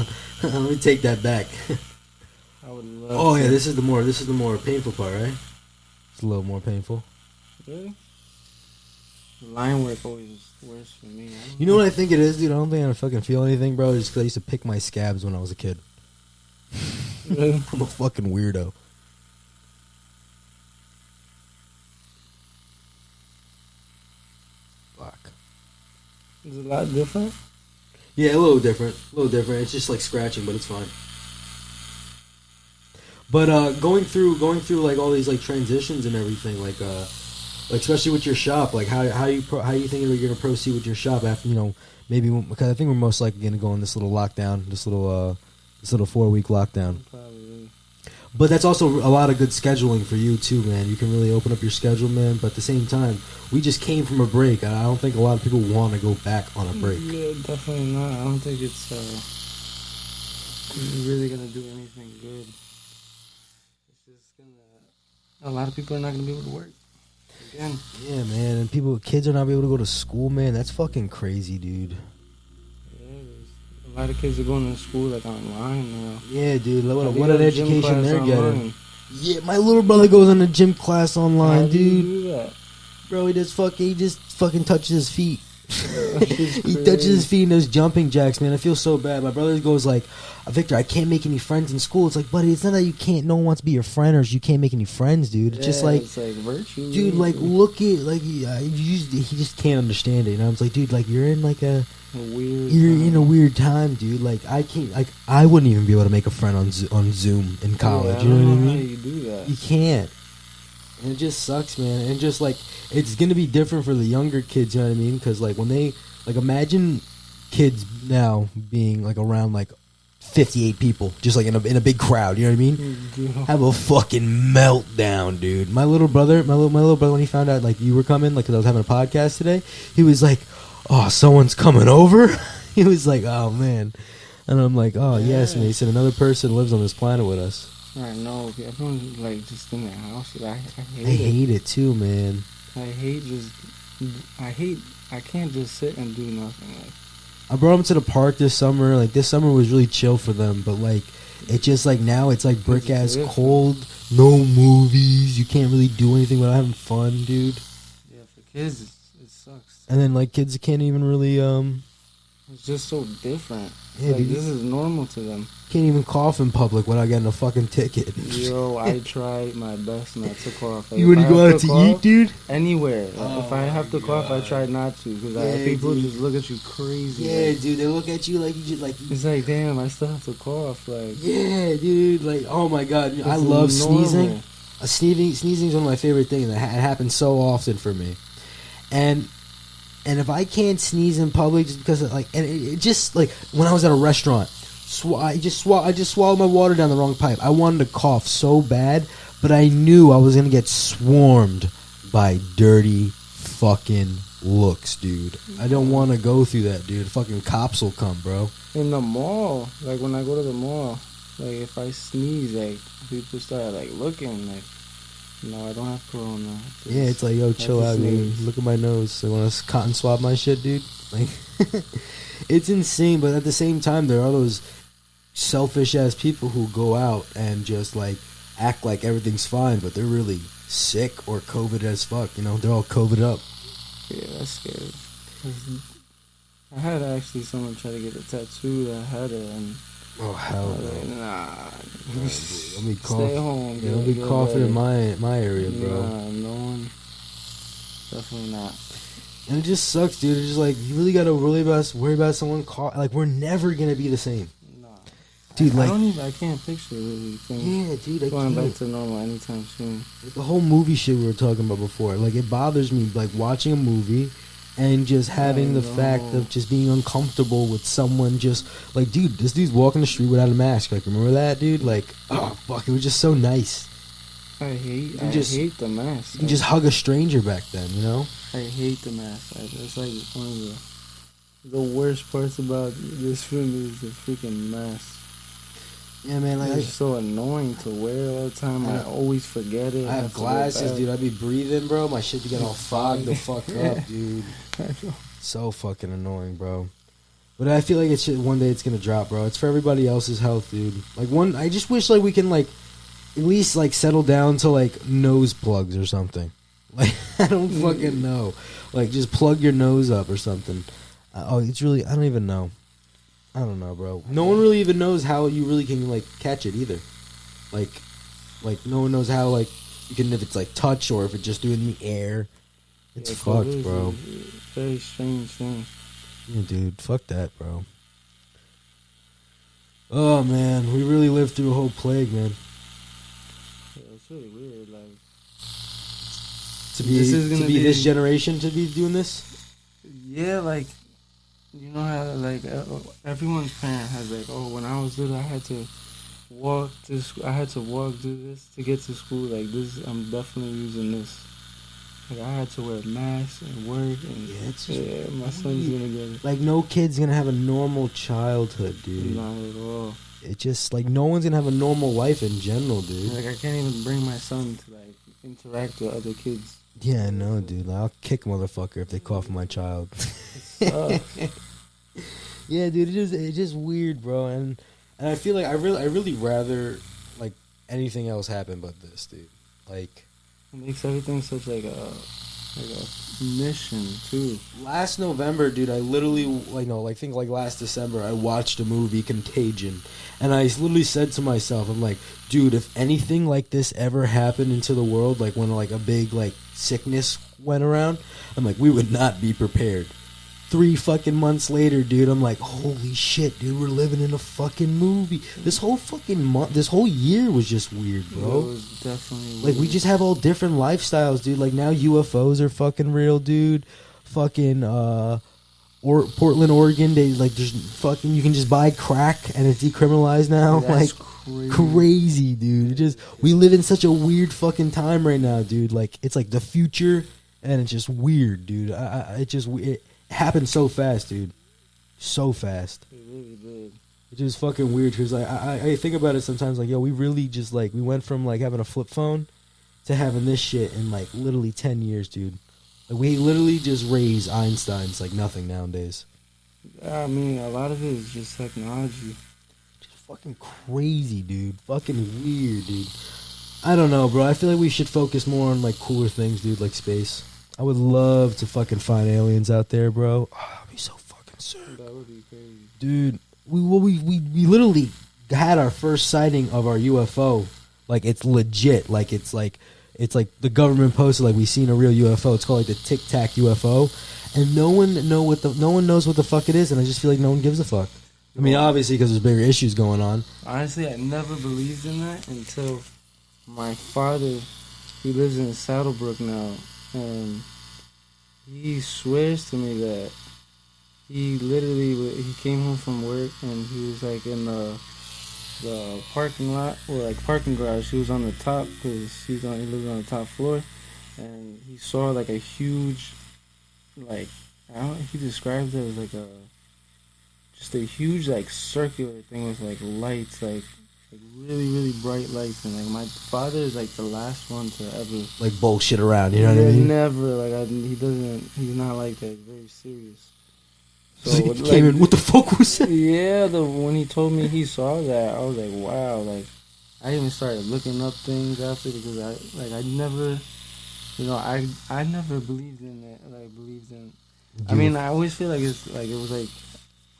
Let me take that back. I would love. Oh yeah, this is the more painful part, right? It's a little more painful. Really? Line work always is worse for me. You know what I think it is, dude? I don't think I fucking feel anything, bro. Just because I used to pick my scabs when I was a kid. Really? I'm a fucking weirdo. Fuck. Is it a lot different? Yeah, a little different. It's just like scratching, but it's fine. But going through like all these like transitions and everything, like especially with your shop, like how you thinking you're gonna proceed with your shop after, you know, maybe because I think we're most likely gonna go in this little lockdown, this little 4-week lockdown. Probably. But that's also a lot of good scheduling for you too, man. You can really open up your schedule, man. But at the same time, we just came from a break. I don't think a lot of people want to go back on a break. Yeah, definitely not. I don't think it's really gonna do anything good. It's just a lot of people are not gonna be able to work again. Yeah, man, and kids are not able to go to school, man. That's fucking crazy, dude. A lot of kids are going to school like online now. Yeah, dude. What an education they're getting. Online. Yeah, my little brother goes on a gym class online, How do you dude. do that? Bro, he just fucking touches his feet He touches his feet and does jumping jacks, man. I feel so bad. My brother goes like, Victor, I can't make any friends in school. It's like, buddy, it's not that you can't, no one wants to be your friend or you can't make any friends, dude. It's just like, it's like virtue. dude, like, look at, like, he just can't understand it. And I was like, dude, like, you're in like a weird time, dude. Like, I can't, like, I wouldn't even be able to make a friend on Zoom in college. You know what I mean? How you do that? You can't. And it just sucks, man. And just like, it's gonna be different for the younger kids. You know what I mean? Because like when they like, imagine kids now being like around like 58 people, just like in a big crowd. You know what I mean? Yeah. Have a fucking meltdown, dude. My little brother, when he found out like you were coming, like 'cause I was having a podcast today, he was like, "Oh, someone's coming over." He was like, "Oh man," and I'm like, "Oh yes, Mason. Another person lives on this planet with us." I know. Everyone's like just in their house. I hate it too, man. I can't just sit and do nothing. Like, I brought them to the park this summer. Like, this summer was really chill for them. But, like, it just, like, now it's, like, brick-ass cold. No movies. You can't really do anything without having fun, dude. Yeah, for kids, it sucks. And then, like, kids can't even really, It's just so different. Yeah, like, dude. this is normal to them. Can't even cough in public without getting a fucking ticket. Yo, I tried my best not to cough. Like, you want to go out to eat, dude? Anywhere. Like, if I have to cough, I try not to. Because people just look at you crazy. Yeah, like, dude. They look at you like you just, like... It's like, damn, I still have to cough. Like, yeah, dude. Like, oh, my God. I love sneezing. Sneezing is one of my favorite things. It happens so often for me. And if I can't sneeze in public just because of, like, and it just, like, when I was at a restaurant, I just swallowed my water down the wrong pipe. I wanted to cough so bad, but I knew I was going to get swarmed by dirty fucking looks, dude. I don't want to go through that, dude. Fucking cops will come, bro. in the mall, like, when I go to the mall, like, if I sneeze, like, people start, like, looking, like, no, I don't have corona. Yeah, it's like, yo, chill out, dude. Look at my nose. They want to cotton swab my shit, dude. Like, it's insane, but at the same time, there are those selfish ass people who go out and just like act like everything's fine, but they're really sick or COVID as fuck. You know, they're all COVID up. Yeah, that's scary. I had actually someone try to get a tattoo that had it, and oh hell no! Like, nah, let me cough. Stay home. Yeah, don't be coughing in my area, bro. Nah, no one. Definitely not. And it just sucks, dude. It's just like you really gotta worry about someone like we're never gonna be the same. Dude, I can't picture really things. Yeah, dude, going back to normal anytime soon. Like the whole movie shit we were talking about before, like it bothers me, like watching a movie and just having the fact of just being uncomfortable with someone. Just like, dude, this dude's walking the street without a mask. Like, remember that, dude? Like, oh fuck, it was just so nice. I hate the mask. You can just hug a stranger back then, you know? I hate the mask. It's like one of the worst parts about this film is the freaking mask. Yeah, man, like it's so annoying to wear all the time. I always forget it. I have glasses, dude. I be breathing, bro. My shit be getting all fogged the fuck up, dude. So fucking annoying, bro. But I feel like one day it's gonna drop, bro. It's for everybody else's health, dude. Like I just wish like we can like at least like settle down to like nose plugs or something. Like I don't fucking know. Like just plug your nose up or something. It's really I don't even know. I don't know, bro. No one really even knows how you really can like catch it either. Like no one knows how like you can if it's like touch or if it's just doing the air. It's fucked, bro. Very strange thing. Yeah, dude. Fuck that, bro. Oh man, we really lived through a whole plague, man. Yeah, it's really weird, like to be this generation to be doing this. Yeah, like. You know how, like, everyone's parent has, like, oh, when I was little, I had to walk do this to get to school. Like, this, I'm definitely using this. Like, I had to wear a mask and work, and my son's gonna get it. Like, no kid's gonna have a normal childhood, dude. Not at all. It's just, like, no one's gonna have a normal life in general, dude. Like, I can't even bring my son to, like, interact with other kids. Yeah, I know, dude. Like, I'll kick a motherfucker if they cough on my child. Yeah, dude, it's just weird, bro, and I feel like I really rather like anything else happen but this, dude. Like it makes everything such like like a mission too. Last November, dude, I literally, I think like last December, I watched a movie, Contagion, and I literally said to myself, I'm like, dude, if anything like this ever happened into the world, like when like a big like sickness went around, I'm like, we would not be prepared. 3 fucking months later, dude, I'm like, holy shit, dude, we're living in a fucking movie. This whole fucking month, this whole year was just weird, bro. It was definitely Like, weird. we just have all different lifestyles, dude. Like, now UFOs are fucking real, dude. Fucking, Portland, Oregon, they, like, just fucking, you can just buy crack and it's decriminalized now. That's Like, crazy, dude. It just, we live in such a weird fucking time right now, dude. Like, it's like the future, and it's just weird, dude. It happened so fast, dude. So fast. It really did. It's just fucking weird because I think about it sometimes, like, yo, we really just, like, we went from, like, having a flip phone to having this shit in, like, literally 10 years, dude. Like, we literally just raised Einstein's like nothing nowadays. I mean, a lot of it is just technology. Just fucking crazy, dude. Fucking weird, dude. I don't know, bro. I feel like we should focus more on, like, cooler things, dude, like space. I would love to fucking find aliens out there, bro. Oh, that'd be so fucking sick. That would be crazy. Dude, we literally had our first sighting of our UFO. Like, it's legit. Like, it's like the government posted, like, we seen a real UFO. It's called, like, the Tic Tac UFO. And no one knows what the fuck it is, and I just feel like no one gives a fuck. I mean, obviously, because there's bigger issues going on. Honestly, I never believed in that until my father, he lives in Saddlebrook now, and he swears to me that he came home from work and he was like in the parking lot or like parking garage. He was on the top because he lives on the top floor, and he saw like a huge, like, he described it as like just a huge like circular thing with like lights, like really, really bright lights. And like my father is like the last one to ever Like, bullshit around, you know what I mean? Never, like, he's not like that. He's very serious. So He like, came in, what the fuck was that? yeah, when he told me he saw that, I was like, wow. Like, I even started looking up things after because I never, I never believed in that. Like, I mean, I always feel like it's like it was like.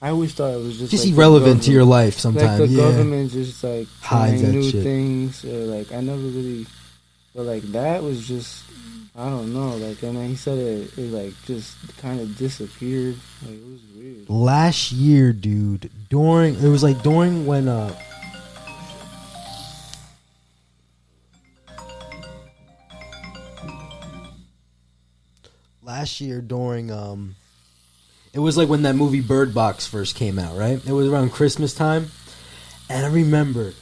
I always thought it was just like irrelevant to your life sometimes. Like the yeah. government just like Hides trying that new shit. things, or like I never really, but like that was just, I don't know. Like, and then he said it like just kind of disappeared. Like, it was weird. Last year, dude, during when last year during it was like when that movie Bird Box first came out, right? It was around Christmas time, and I remember,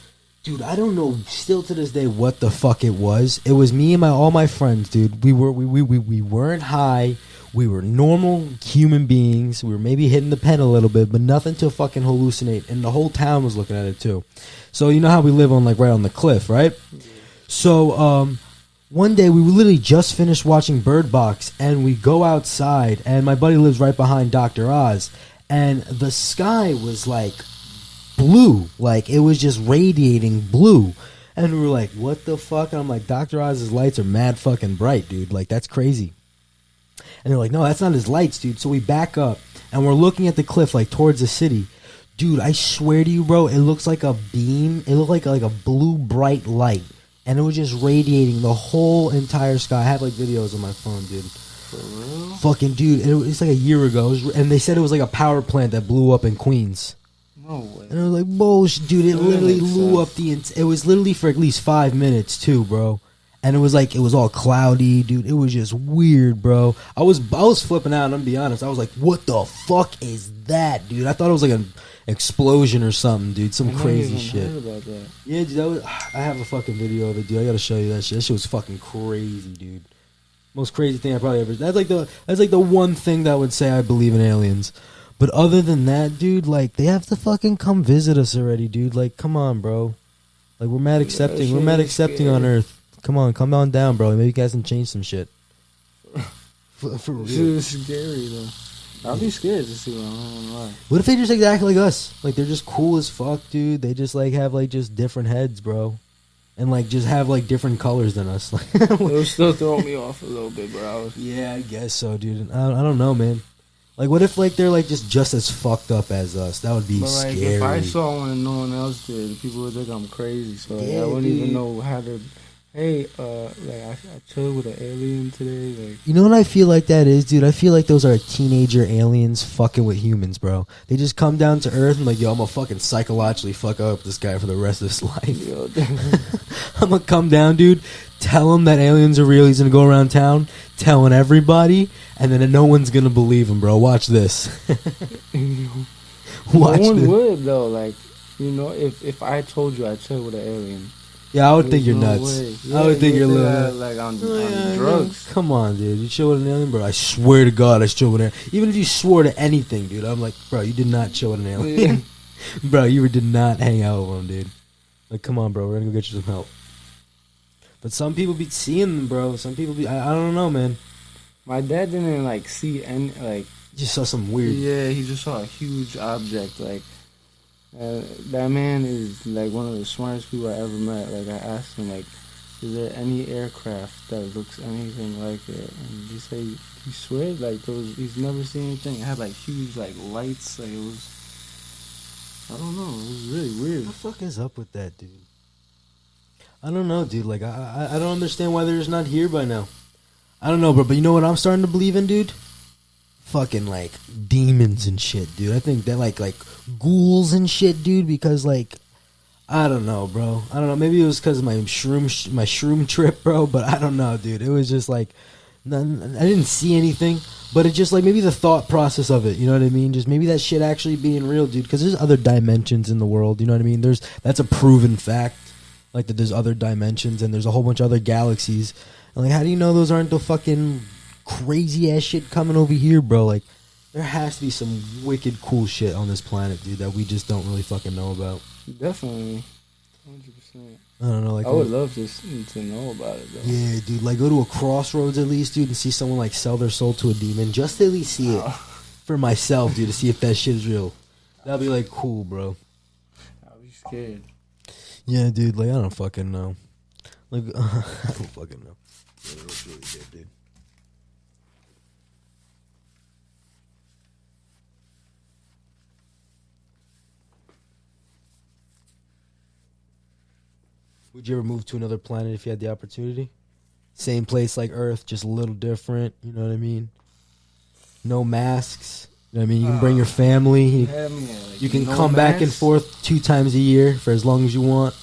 dude, I don't know still to this day what the fuck it was. It was me and all my friends, dude. We weren't high. We were normal human beings. We were maybe hitting the pen a little bit, but nothing to fucking hallucinate. And the whole town was looking at it too. So you know how we live on, like, right on the cliff, right? So one day we literally just finished watching Bird Box, and we go outside, and my buddy lives right behind Dr. Oz, and the sky was like blue, like it was just radiating blue. And we were like, what the fuck? And I'm like, Dr. Oz's lights are mad fucking bright, dude. Like, that's crazy. And they're like, no, that's not his lights, dude. So we back up, and we're looking at the cliff, like, towards the city. Dude, I swear to you, bro, it looks like a beam. It looked like a blue, bright light. And it was just radiating the whole entire sky. I have, like, videos on my phone, dude. For real? Fucking dude. It's like a year ago. And they said it was like a power plant that blew up in Queens. No way. And I was like, bullshit, dude. It literally blew up it was literally for at least 5 minutes, too, bro. And it was like, it was all cloudy, dude. It was just weird, bro. I was flipping out, and I'm gonna be honest. I was like, what the fuck is that, dude? I thought it was like an explosion or something, dude. Some crazy shit. Heard about that. Yeah, dude, I have a fucking video of it, dude. I gotta show you that shit. That shit was fucking crazy, dude. Most crazy thing I probably ever. That's like the one thing that I would say I believe in aliens. But other than that, dude, like, they have to fucking come visit us already, dude. Like, come on, bro. Like, we're mad accepting. We're mad accepting on Earth. Come on down, bro. Maybe you guys can change some shit. For real. Shit is scary though. I'll be scared to see what I'm gonna lie. What if they just, like, act like us? Like, they're just cool as fuck, dude. They just, like, have, like, just different heads, bro. and like just have like different colors than us. It was still throwing me off a little bit, bro. Yeah, I guess so, dude. I don't know, man. Like, what if like they're like just as fucked up as us? That would be But like, scary. if I saw one and no one else did, people would think I'm crazy. So like, I wouldn't even know how to. Hey, like I chilled with an alien today. Like, you know what I feel like that is, dude? I feel like those are teenager aliens fucking with humans, bro. They just come down to Earth and like, yo, I'm gonna fucking psychologically fuck up this guy for the rest of his life. yo, I'm gonna come down, dude. Tell him that aliens are real. He's gonna go around town telling everybody, and then no one's gonna believe him, bro. Watch this. Watch no one this. would though. Like, you know, if I told you I chilled with an alien. Yeah, I would think you're no nuts. Yeah, I would think you're like, little. on drugs. Come on, dude. You chill with an alien, bro? I swear to God, I chill with an alien. Even if you swore to anything, dude, I'm like, bro, you did not chill with an alien. Bro, you did not hang out with him, dude. Like, come on, bro. We're gonna go get you some help. But some people be seeing them, bro. Some people be. I don't know, man. My dad didn't like see any like. Just saw some weird. Yeah, he just saw a huge object. Like, that man is like one of the smartest people I ever met. Like, I asked him, like, is there any aircraft that looks anything like it? And he said he swears like those. He's never seen anything. It had like huge like lights. Like, it was. I don't know. It was really weird. What the fuck is up with that, dude? I don't know, dude. Like, I don't understand why they're just not here by now. I don't know, bro. But you know what I'm starting to believe in, dude? Fucking like demons and shit, dude. I think that like ghouls and shit, dude. Because like, I don't know, bro. I don't know. Maybe it was because of my shroom trip, bro. But I don't know, dude. It was just like, I didn't see anything, but it just like maybe the thought process of it. You know what I mean? Just maybe that shit actually being real, dude. Because there's other dimensions in the world. You know what I mean? That's a proven fact. Like that, there's other dimensions and there's a whole bunch of other galaxies. And like, how do you know those aren't the fucking crazy ass shit coming over here, bro? Like, there has to be some wicked cool shit on this planet, dude, that we just don't really fucking know about. Definitely, 100%. I don't know. Like, I would love to know about it, though. Yeah, dude. Like, go to a crossroads at least, dude, and see someone like sell their soul to a demon, just to at least see it for myself, dude, to see if that shit is real. That'd be like cool, bro. I'd be scared. Yeah, dude. Like, I don't fucking know. Like, I don't fucking know. Yeah, it was really good, dude. Would you ever move to another planet if you had the opportunity? Same place like Earth, just a little different. You know what I mean? No masks. You know what I mean? You can bring your family. You can come back and forth 2 times a year for as long as you want.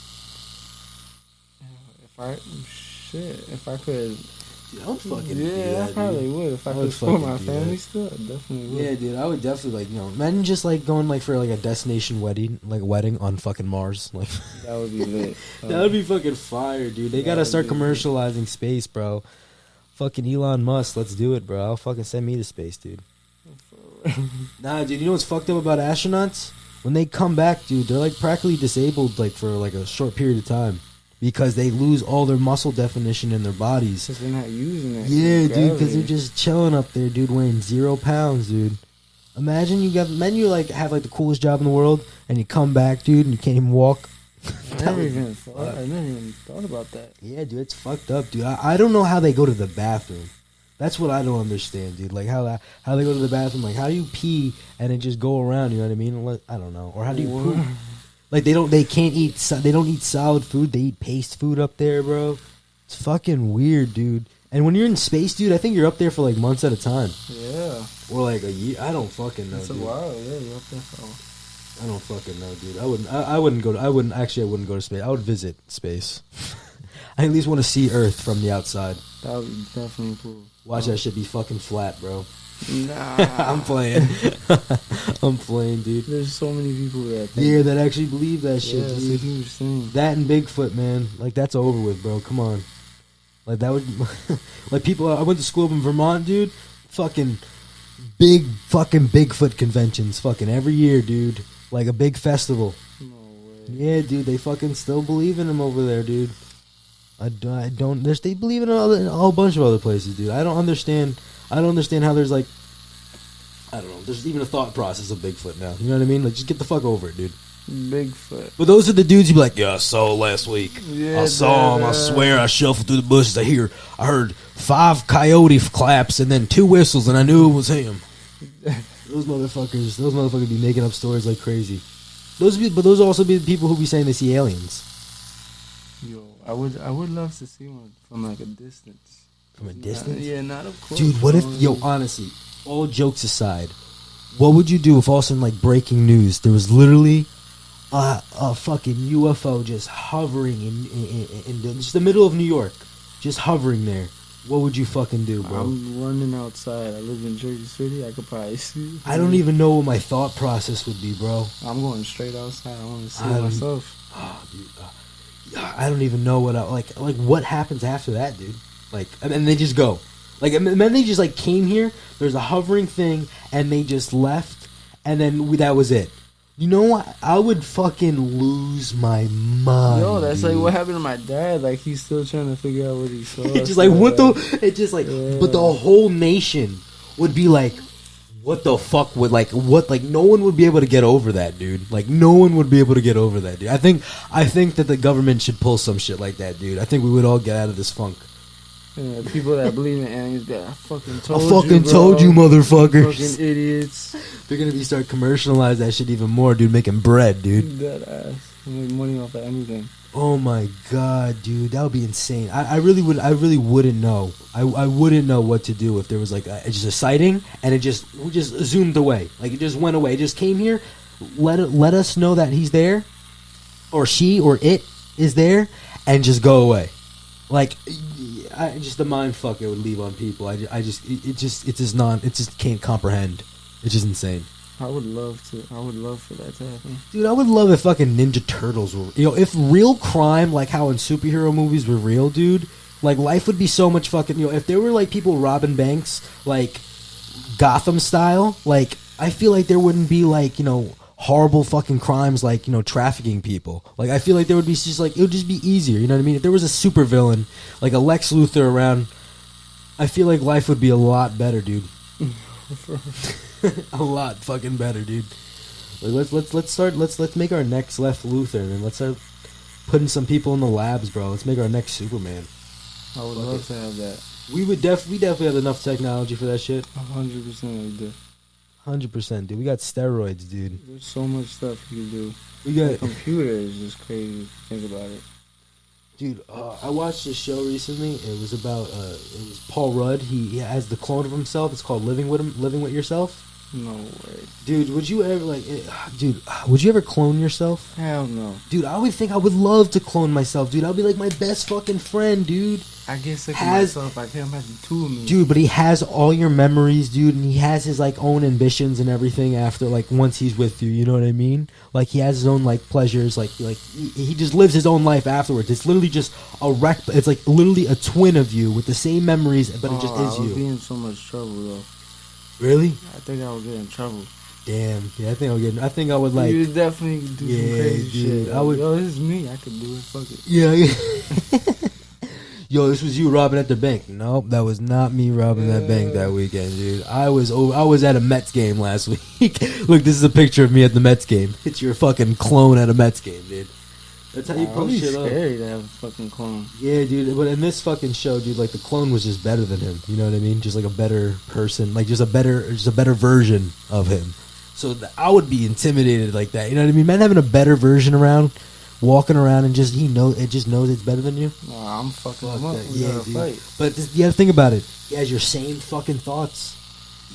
If I could. Dude, I would fucking I probably would. If I could support my family still, I definitely would. Yeah, dude, I would definitely, like, you know, imagine just, like, going, like, for, like, a destination wedding, like, a wedding on fucking Mars. Like, that would be lit. That would be fucking fire, dude. They gotta start commercializing space, bro. Fucking Elon Musk, let's do it, bro. I'll fucking send me to space, dude. Nah, dude, you know what's fucked up about astronauts? When they come back, dude, they're, like, practically disabled, like, for, like, a short period of time. Because they lose all their muscle definition in their bodies. Because they're not using it. Yeah, dude, because they're just chilling up there, dude, weighing 0 pounds, dude. Imagine you like have like the coolest job in the world, and you come back, dude, and you can't even walk. I never even thought about that. Yeah, dude, it's fucked up, dude. I don't know how they go to the bathroom. That's what I don't understand, dude. Like how they go to the bathroom. Like, how do you pee and then just go around? You know what I mean? I don't know. Or how do you poop? Like, they don't eat solid food. They eat paste food up there, bro. It's fucking weird, dude. And when you're in space, dude, I think you're up there for like months at a time. Yeah. Or like a year. I don't fucking know. It's a while. Yeah, you're up there for. I don't fucking know, dude. I wouldn't go to space. I would visit space. I at least want to see Earth from the outside. That would be definitely cool. Watch that shit be fucking flat, bro. Nah. I'm playing. I'm playing, dude. There's so many people that that actually believe that shit, dude. It's a huge thing. That and Bigfoot, man. Like, that's over with, bro. Come on. Like, that would... like, people... I went to school up in Vermont, dude. Fucking Bigfoot conventions. Fucking every year, dude. Like a big festival. No way. Yeah, dude. They fucking still believe in him over there, dude. I don't... They believe in a whole bunch of other places, dude. I don't understand how there's like, I don't know, there's even a thought process of Bigfoot now. You know what I mean? Like, just get the fuck over it, dude. Bigfoot. But those are the dudes you be like, yeah, I saw last week. Yeah, I saw him. I swear, I shuffled through the bushes. I heard 5 coyote claps and then 2 whistles, and I knew it was him. Those motherfuckers be making up stories like crazy. But those also be the people who be saying they see aliens. Yo, I would love to see one from like a distance. From a distance? Not up close. Dude, what if, honestly, all jokes aside, what would you do if all of a sudden, like, breaking news, there was literally a fucking UFO just hovering in just the middle of New York, just hovering there? What would you fucking do, bro? I'm running outside. I live in Jersey City. I could probably see. I don't even know what my thought process would be, bro. I'm going straight outside. I want to see myself. Oh, dude, I don't even know what like what happens after that, dude. Like, and they just go. Like, and then they just, like, came here, there's a hovering thing, and they just left, and then that was it. You know what? I would fucking lose my mind. Yo, that's dude. like what happened to my dad. Like, he's still trying to figure out what he saw. It's just like, but the whole nation would be like, what the fuck would, like, no one would be able to get over that, dude. Like, no one would be able to get over that, dude. I think that the government should pull some shit like that, dude. I think we would all get out of this funk. Yeah, people that believe in aliens, I fucking told you, motherfuckers. Fucking idiots. They're gonna start commercialize that shit even more, dude. Making bread, dude. That ass. Make money off of anything. Oh my god, dude, that would be insane. I really wouldn't know. I wouldn't know what to do if there was like just a sighting and it just zoomed away. Like, it just went away. It just came here. Let us know that he's there, or she, or it is there, and just go away. Like, just the mind fuck it would leave on people. It just can't comprehend. It's just insane. I would love for that to happen. Dude, I would love if fucking Ninja Turtles were, if real crime, like how in superhero movies were real, dude, like, life would be so much fucking, if there were, like, people robbing banks, like, Gotham style, like, I feel like there wouldn't be, like, horrible fucking crimes like, trafficking people. Like, I feel like there would be just, like, it would just be easier, you know what I mean? If there was a supervillain, like a Lex Luthor around, I feel like life would be a lot better, dude. A lot fucking better, dude. Like, let's make our next Lex Luthor, and let's start putting some people in the labs, bro. Let's make our next Superman. I would love to have that. We definitely have enough technology for that shit. 100% we do. 100%, dude. We got steroids, dude. There's so much stuff you can do. We got the computer is just crazy. Think about it, dude. I watched this show recently. It was about it was Paul Rudd. He has the clone of himself. It's called Living with Yourself. No way, dude. Would you ever would you ever clone yourself? Hell no, dude. I would love to clone myself, dude. I'll be like my best fucking friend, dude. I get sick of myself. I can't imagine 2 of me, dude. But he has all your memories, dude, and he has his, like, own ambitions and everything after, like, once he's with you. You know what I mean? Like, he has his own, like, pleasures. Like he just lives his own life afterwards. It's literally just a wreck. It's like literally a twin of you with the same memories, but it just is you. I would be in so much trouble though. Really? I think I would get in trouble. Damn. Yeah, I think I would, like. You would definitely do some crazy shit. I would. Yo, this is me. I could do it. Fuck it. Yeah. Yo, this was you robbing at the bank. Nope, that was not me robbing that bank that weekend, dude. I was at a Mets game last week. Look, this is a picture of me at the Mets game. It's your fucking clone at a Mets game, dude. That's how you pull shit up. It's scary to have a fucking clone. Yeah, dude. But in this fucking show, dude, like, the clone was just better than him. You know what I mean? Just like a better person, like just a better version of him. So I would be intimidated like that. You know what I mean? Man, having a better version around, walking around, and just knows it's better than you. Nah, I'm fucking him up. We gotta fight. But you gotta think about it. He has your same fucking thoughts.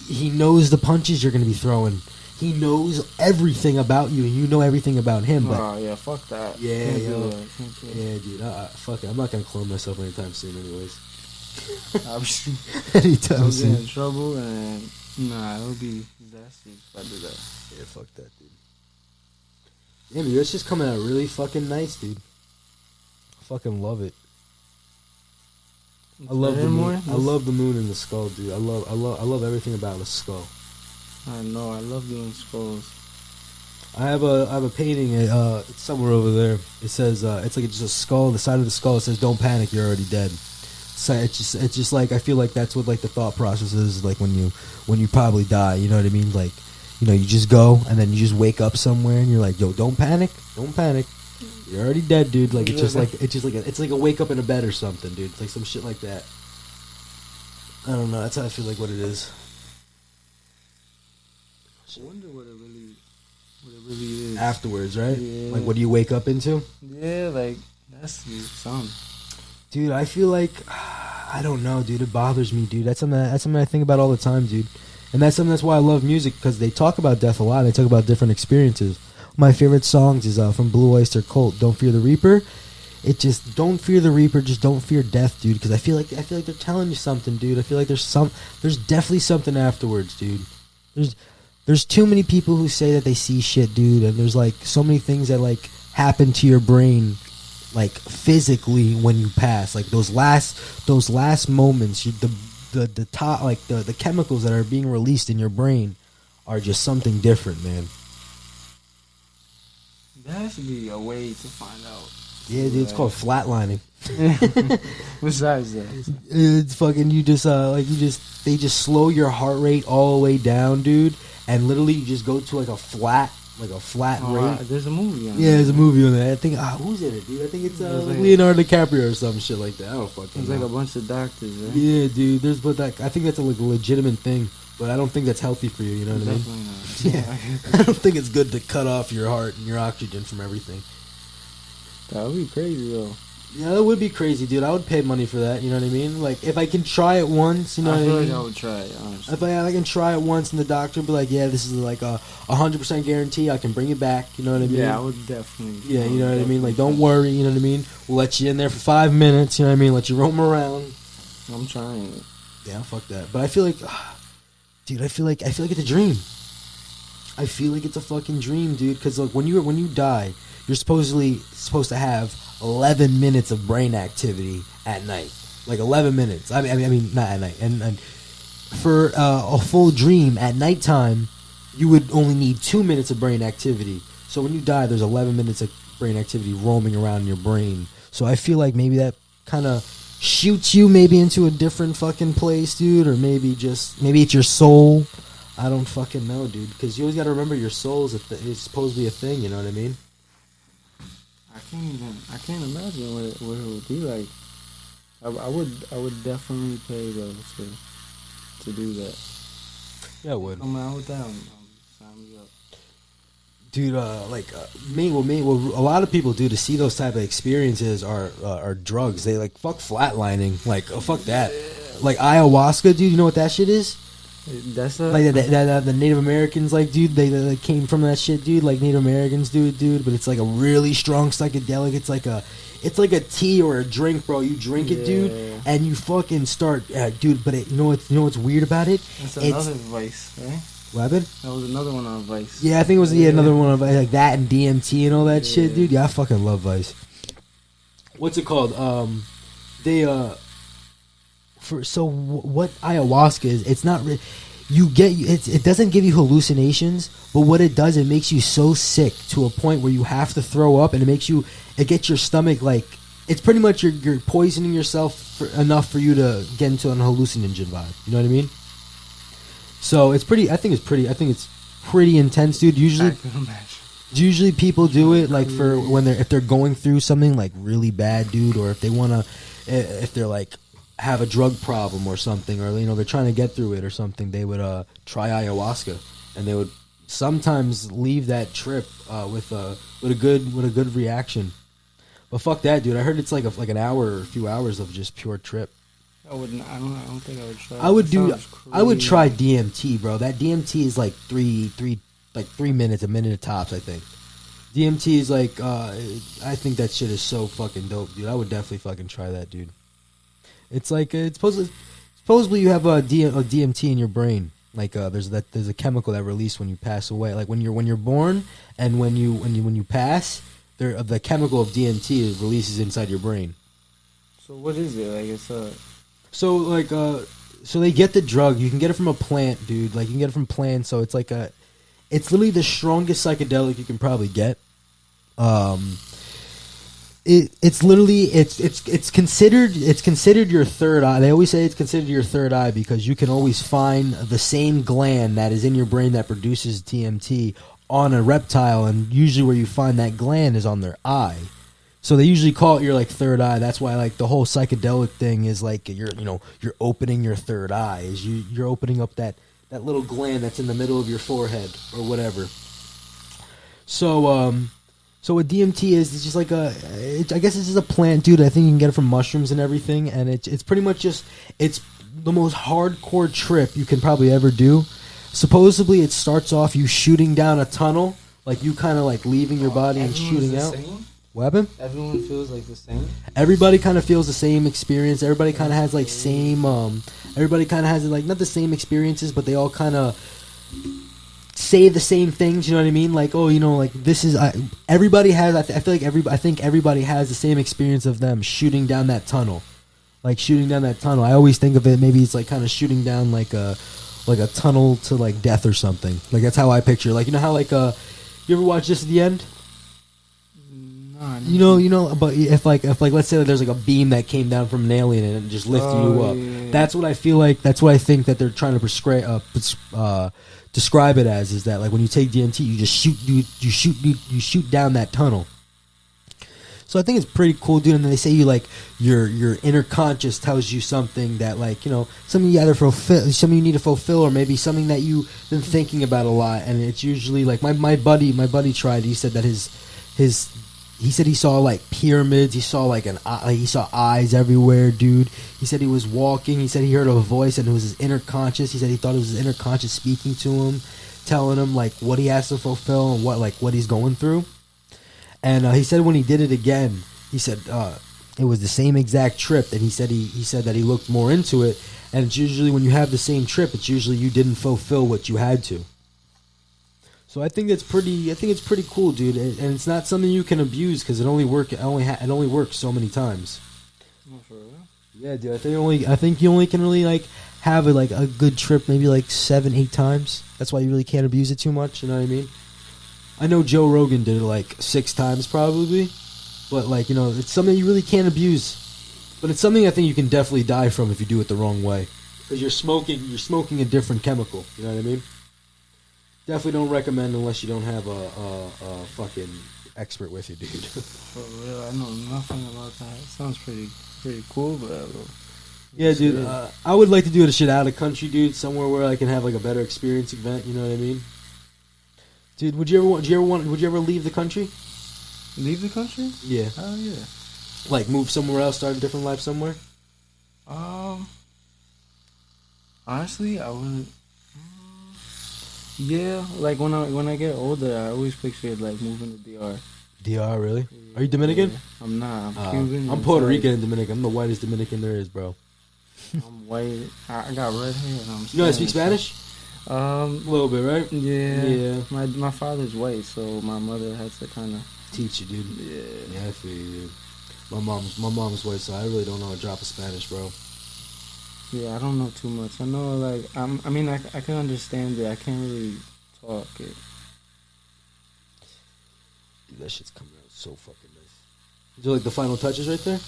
He knows the punches you're gonna be throwing. He knows everything about you, and you know everything about him. But yeah, fuck that. Yeah, dude. Fuck it. I'm not gonna clone myself anytime soon, anyways. I'll get in trouble, and it'll be disaster if I do that. Yeah, fuck that, dude. Yeah, but it's just coming out really fucking nice, dude. I fucking love it. I love the moon. I love the moon and the skull, dude. I love everything about the skull. I know. I love doing skulls. I have a painting. It's somewhere over there. It says it's like just a skull. The side of the skull, it says, "Don't panic, you're already dead." So it's just like, I feel like that's what, like, the thought process is, like, when you probably die. You know what I mean? Like, you just go and then you just wake up somewhere and you're like, yo, don't panic, you're already dead, dude. Like it's like a wake up in a bed or something, dude. It's like some shit like that. I don't know. That's how I feel like what it is. I wonder what it really is Afterwards, right? Yeah. Like, what do you wake up into? Yeah, like that's something. Dude, I feel like I don't know, dude. It bothers me, dude. That's something I think about all the time, dude. And that's why I love music, because they talk about death a lot. They talk about different experiences. My favorite songs is from Blue Oyster Cult, "Don't Fear the Reaper." It just, don't fear the Reaper, just don't fear death, dude. Because I feel like they're telling you something, dude. I feel like there's definitely something afterwards, dude. There's too many people who say that they see shit, dude, and there's like so many things that like happen to your brain, like physically when you pass. Like those last moments, the top, like the chemicals that are being released in your brain are just something different, man. There has to be a way to find out. Yeah, dude, it's called flatlining. Besides that, It's fucking, they just slow your heart rate all the way down, dude, and literally you just go to like a flat rate. There's a movie on Yeah, there's a movie on that. I think, who's in it, dude? I think it's like Leonardo DiCaprio or some shit like that. I don't fucking know. There's like a bunch of doctors, right? Yeah, dude. I think that's a legitimate thing, but I don't think that's healthy for you. You know what I mean? Definitely not. Yeah, I don't think it's good to cut off your heart and your oxygen from everything. That would be crazy though. Yeah, that would be crazy, dude. I would pay money for that. You know what I mean? Like, if I can try it once, you know what I mean? I feel like I would try it, honestly. If I can try it once and the doctor be like, yeah, this is like a 100% guarantee, I can bring it back. You know what I mean? Yeah, I would definitely. Yeah, you know what I mean? Like, don't worry, you know what I mean? We'll let you in there for 5 minutes, you know what I mean? Let you roam around. I'm trying it. Yeah, fuck that. But I feel like, dude, I feel like it's a dream. I feel like it's a fucking dream, dude. Because like when you die, you're supposed to have 11 minutes of brain activity at night. Like 11 minutes. I mean, not at night. And for a full dream at nighttime, you would only need 2 minutes of brain activity. So when you die, there's 11 minutes of brain activity roaming around in your brain. So I feel like maybe that kind of shoots you maybe into a different fucking place, dude. Or maybe it's your soul. I don't fucking know, dude. Because you always got to remember your soul is supposed to be a thing, you know what I mean? I can't imagine what it would be like. I would definitely pay though to do that. Yeah, I would. Come out with that. Sign me up. Dude, what a lot of people do to see those type of experiences are drugs. They like fuck flatlining, like fuck that, like ayahuasca, dude. You know what that shit is? That's Like the Native Americans, like, dude, they came from that shit, dude. Like Native Americans do it, dude. But it's like a really strong psychedelic. It's like a tea or a drink, bro. You drink it, dude, and you fucking start, dude. But you know what's weird about it? That's another Vice, right? What happened? That was another one on Vice. Yeah, I think it was another one of like that and DMT and all that shit, dude. Yeah, I fucking love Vice. What's it called? What ayahuasca is? It's not. It doesn't give you hallucinations, but what it does, it makes you so sick to a point where you have to throw up, and it gets your stomach like. It's pretty much you're poisoning yourself enough for you to get into an hallucinogen vibe. You know what I mean? So it's pretty. I think it's pretty intense, dude. Usually people do it like for if they're going through something like really bad, dude, or if they're like have a drug problem or something, or they're trying to get through it or something, they would try ayahuasca, and they would sometimes leave that trip with a good reaction. But fuck that, dude. I heard it's like an hour or a few hours of just pure trip. I don't think I would try. I would try DMT, bro. That DMT is like 3 minutes, a minute at tops, I think. DMT is like I think that shit is so fucking dope, dude. I would definitely fucking try that, dude. It's like it's supposedly you have a DMT in your brain. Like there's a chemical that released when you pass away. Like when you're born and when you pass, the chemical of DMT releases inside your brain. So what is it? Like it's so they get the drug. You can get it from a plant, dude. Like you can get it from plants. So it's it's literally the strongest psychedelic you can probably get. it's literally it's considered your third eye. They always say it's considered your third eye because you can always find the same gland that is in your brain that produces DMT on a reptile, and usually where you find that gland is on their eye. So they usually call it your like third eye. That's why like the whole psychedelic thing is like you're opening your third eye. Is you're opening up that little gland that's in the middle of your forehead or whatever. So what DMT is, it's just like I guess it's just a plant, dude. I think you can get it from mushrooms and everything, and it's pretty much just, it's the most hardcore trip you can probably ever do. Supposedly, it starts off you shooting down a tunnel, like you kind of like leaving your body and shooting out. What happened? Everyone feels like the same. Everybody kind of feels the same experience. Everybody kind of has like same. Everybody kind of has like not the same experiences, but they all kind of say the same things. You know what I mean? Like, oh, like this is. Everybody has. I feel like I think everybody has the same experience of them shooting down that tunnel, like shooting down that tunnel. I always think of it. Maybe it's like kind of shooting down like a tunnel to like death or something. Like that's how I picture. Like how like you ever watch This at the End? But if let's say that there's like a beam that came down from an alien and it just lifted you up. Yeah. That's what I feel like. That's what I think that they're trying to describe it as. Is that like when you take DMT, you just shoot down that tunnel. So I think it's pretty cool, dude. And then they say your inner conscious tells you something that something you either fulfill, something you need to fulfill, or maybe something that you've been thinking about a lot. And it's usually like my buddy tried. He said that he said he saw like pyramids. He saw he saw eyes everywhere, dude. He said he was walking. He said he heard a voice and it was his inner conscious. He said he thought it was his inner conscious speaking to him, telling him like what he has to fulfill and what he's going through. And he said when he did it again, he said it was the same exact trip. And he said that he looked more into it. And it's usually when you have the same trip, it's usually you didn't fulfill what you had to. So I think it's pretty cool, dude, and it's not something you can abuse because it only works so many times. Oh, for real? Yeah, dude. I think you only can really like have a good trip maybe like 7-8 times. That's why you really can't abuse it too much. You know what I mean? I know Joe Rogan did it like 6 times probably, but it's something you really can't abuse. But it's something I think you can definitely die from if you do it the wrong way, because you're smoking a different chemical. You know what I mean? Definitely don't recommend unless you don't have a fucking expert with you, dude. For real, I know nothing about that. It sounds pretty cool, but yeah, dude. I would like to do this shit out of country, dude. Somewhere where I can have like a better experience event. You know what I mean, dude? Would you ever leave the country? Leave the country? Yeah. Oh yeah. Like move somewhere else, start a different life somewhere. Honestly, I would. Yeah, like when I get older, I always pictured like moving to DR. DR, really? Yeah, are you Dominican? Yeah. I'm not. I'm Cuban. I'm Puerto Rican and Dominican. I'm the whitest Dominican there is, bro. I'm white. I got red hair. And I'm you know how to speak Spanish? A little bit, right? Yeah. Yeah. My father's white, so my mother had to kind of teach you, dude. Yeah. Yeah, I feel you, dude. My mom's white, so I really don't know a drop of Spanish, bro. Yeah, I don't know too much. I know, like, I can understand it. I can't really talk it. Dude, that shit's coming out so fucking nice. Is there, like, the final touches right there?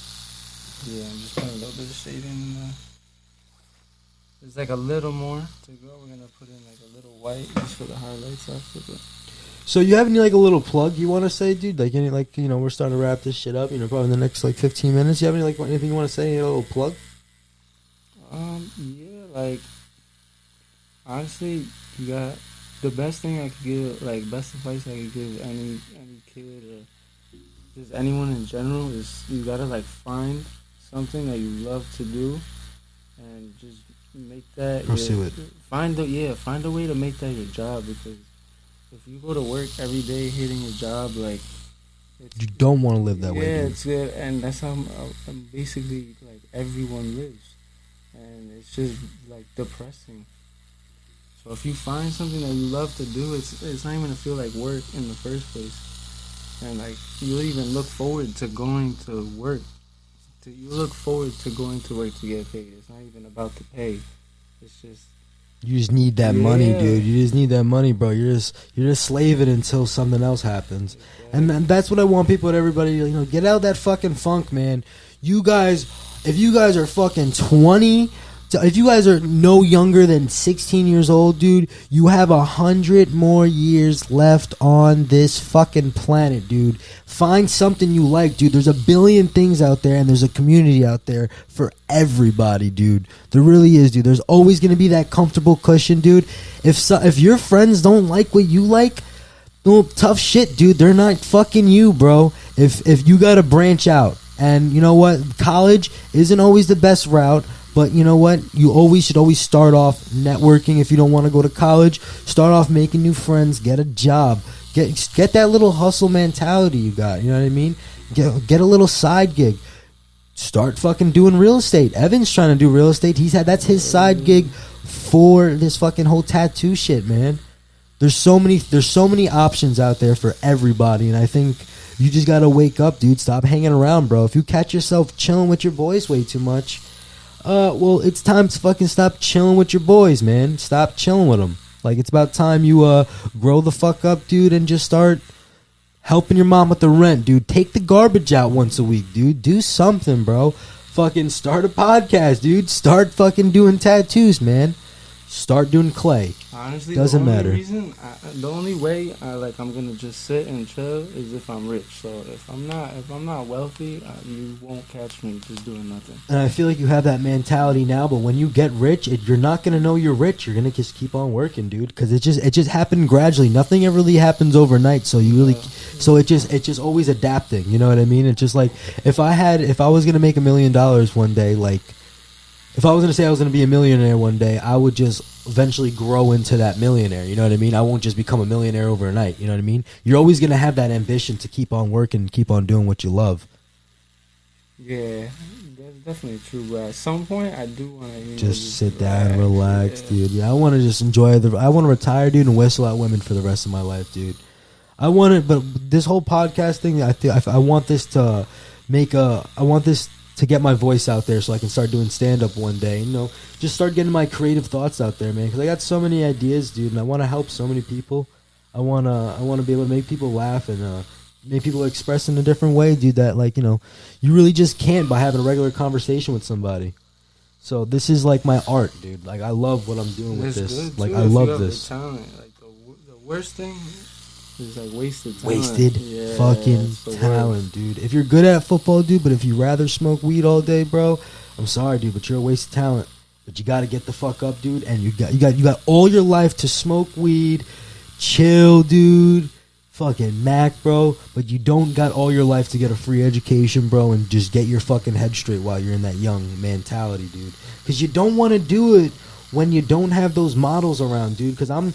Yeah, I'm just putting a little bit of shading in there. There's, like, a little more to go. We're going to put in, like, a little white just for the highlights after that. So you have any, like, a little plug you want to say, dude? Like, any, like, we're starting to wrap this shit up, probably in the next, like, 15 minutes. You have any, like, anything you want to say? Any little plug? Yeah, like, honestly, you got the best thing I could give, like, best advice I could give any kid or just anyone in general is you gotta, like, find something that you love to do and just make that pursue it. Find a way to make that your job, because if you go to work every day hating your job, like, you don't want to live that way, dude. Yeah, it's good, and that's how basically, like, everyone lives. And it's just like depressing. So if you find something that you love to do, it's not even gonna feel like work in the first place. And like you'll even look forward to going to work. You look forward to going to work to get paid. It's not even about the pay. It's just You just need that money, dude. You just need that money, bro. You're just slaving until something else happens. And that's what I want people and everybody, get out of that fucking funk, man. You guys, if you guys are fucking 20, if you guys are no younger than 16 years old, dude, you have 100 more years left on this fucking planet, dude. Find something you like, dude. There's a billion things out there, and there's a community out there for everybody, dude. There really is, dude. There's always going to be that comfortable cushion, dude. If your friends don't like what you like, well, tough shit, dude. They're not fucking you, bro. If you got to branch out. And you know what? College isn't always the best route. But you know what? You should always start off networking. If you don't want to go to college, start off making new friends. Get a job. Get that little hustle mentality you got. You know what I mean? Get a little side gig. Start fucking doing real estate. Evan's trying to do real estate. That's his side gig for this fucking whole tattoo shit, man. There's so many options out there for everybody, and I think you just gotta wake up, dude. Stop hanging around, bro. If you catch yourself chilling with your boys way too much, well, it's time to fucking stop chilling with your boys, man. Stop chilling with them. Like, it's about time you grow the fuck up, dude, and just start helping your mom with the rent, dude. Take the garbage out once a week, dude. Do something, bro. Fucking start a podcast, dude. Start fucking doing tattoos, man. Start doing clay. Honestly, doesn't matter. The only way I'm gonna just sit and chill is if I'm rich. So if I'm not wealthy, you won't catch me just doing nothing. And I feel like you have that mentality now, but when you get rich, you're not gonna know you're rich. You're gonna just keep on working, dude, because it just happened gradually. Nothing ever really happens overnight. So it's just always adapting. You know what I mean? It's just like if I was gonna make $1 million one day, like. If I was going to say I was going to be a millionaire one day, I would just eventually grow into that millionaire. You know what I mean? I won't just become a millionaire overnight. You know what I mean? You're always going to have that ambition to keep on working and keep on doing what you love. Yeah, that's definitely true. But at some point, I do want to just sit down and relax, dude. Yeah, I want to just enjoy I want to retire, dude, and whistle at women for the rest of my life, dude. But this whole podcast thing, I want this to to get my voice out there so I can start doing stand-up one day. Just start getting my creative thoughts out there, man, because I got so many ideas, dude, and I want to help so many people. I want to be able to make people laugh and make people express in a different way, dude, that, you really just can't by having a regular conversation with somebody. So this is, my art, dude. I love what I'm doing with this. I love this. The worst thing is wasted talent. Wasted fucking talent, dude. If you're good at football, dude, but if you rather smoke weed all day, bro, I'm sorry, dude, but you're a waste of talent. But you gotta get the fuck up, dude, and you got all your life to smoke weed, chill, dude, fucking Mac, bro. But you don't got all your life to get a free education, bro, and just get your fucking head straight while you're in that young mentality, dude. Because you don't want to do it when you don't have those models around, dude. Because I'm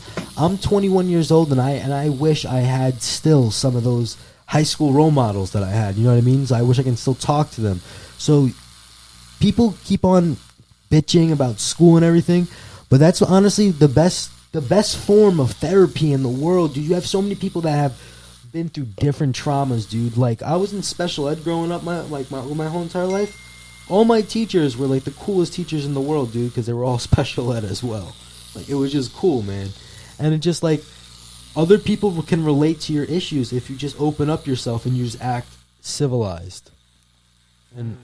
21 years old, and I wish I had still some of those high school role models that I had. You know what I mean? So I wish I can still talk to them. So people keep on bitching about school and everything, but that's honestly the best form of therapy in the world, dude. You have so many people that have been through different traumas, dude. I was in special ed growing up my whole entire life. All my teachers were the coolest teachers in the world, dude, because they were all special ed as well. It was just cool, man. And it just other people can relate to your issues if you just open up yourself and you just act civilized. And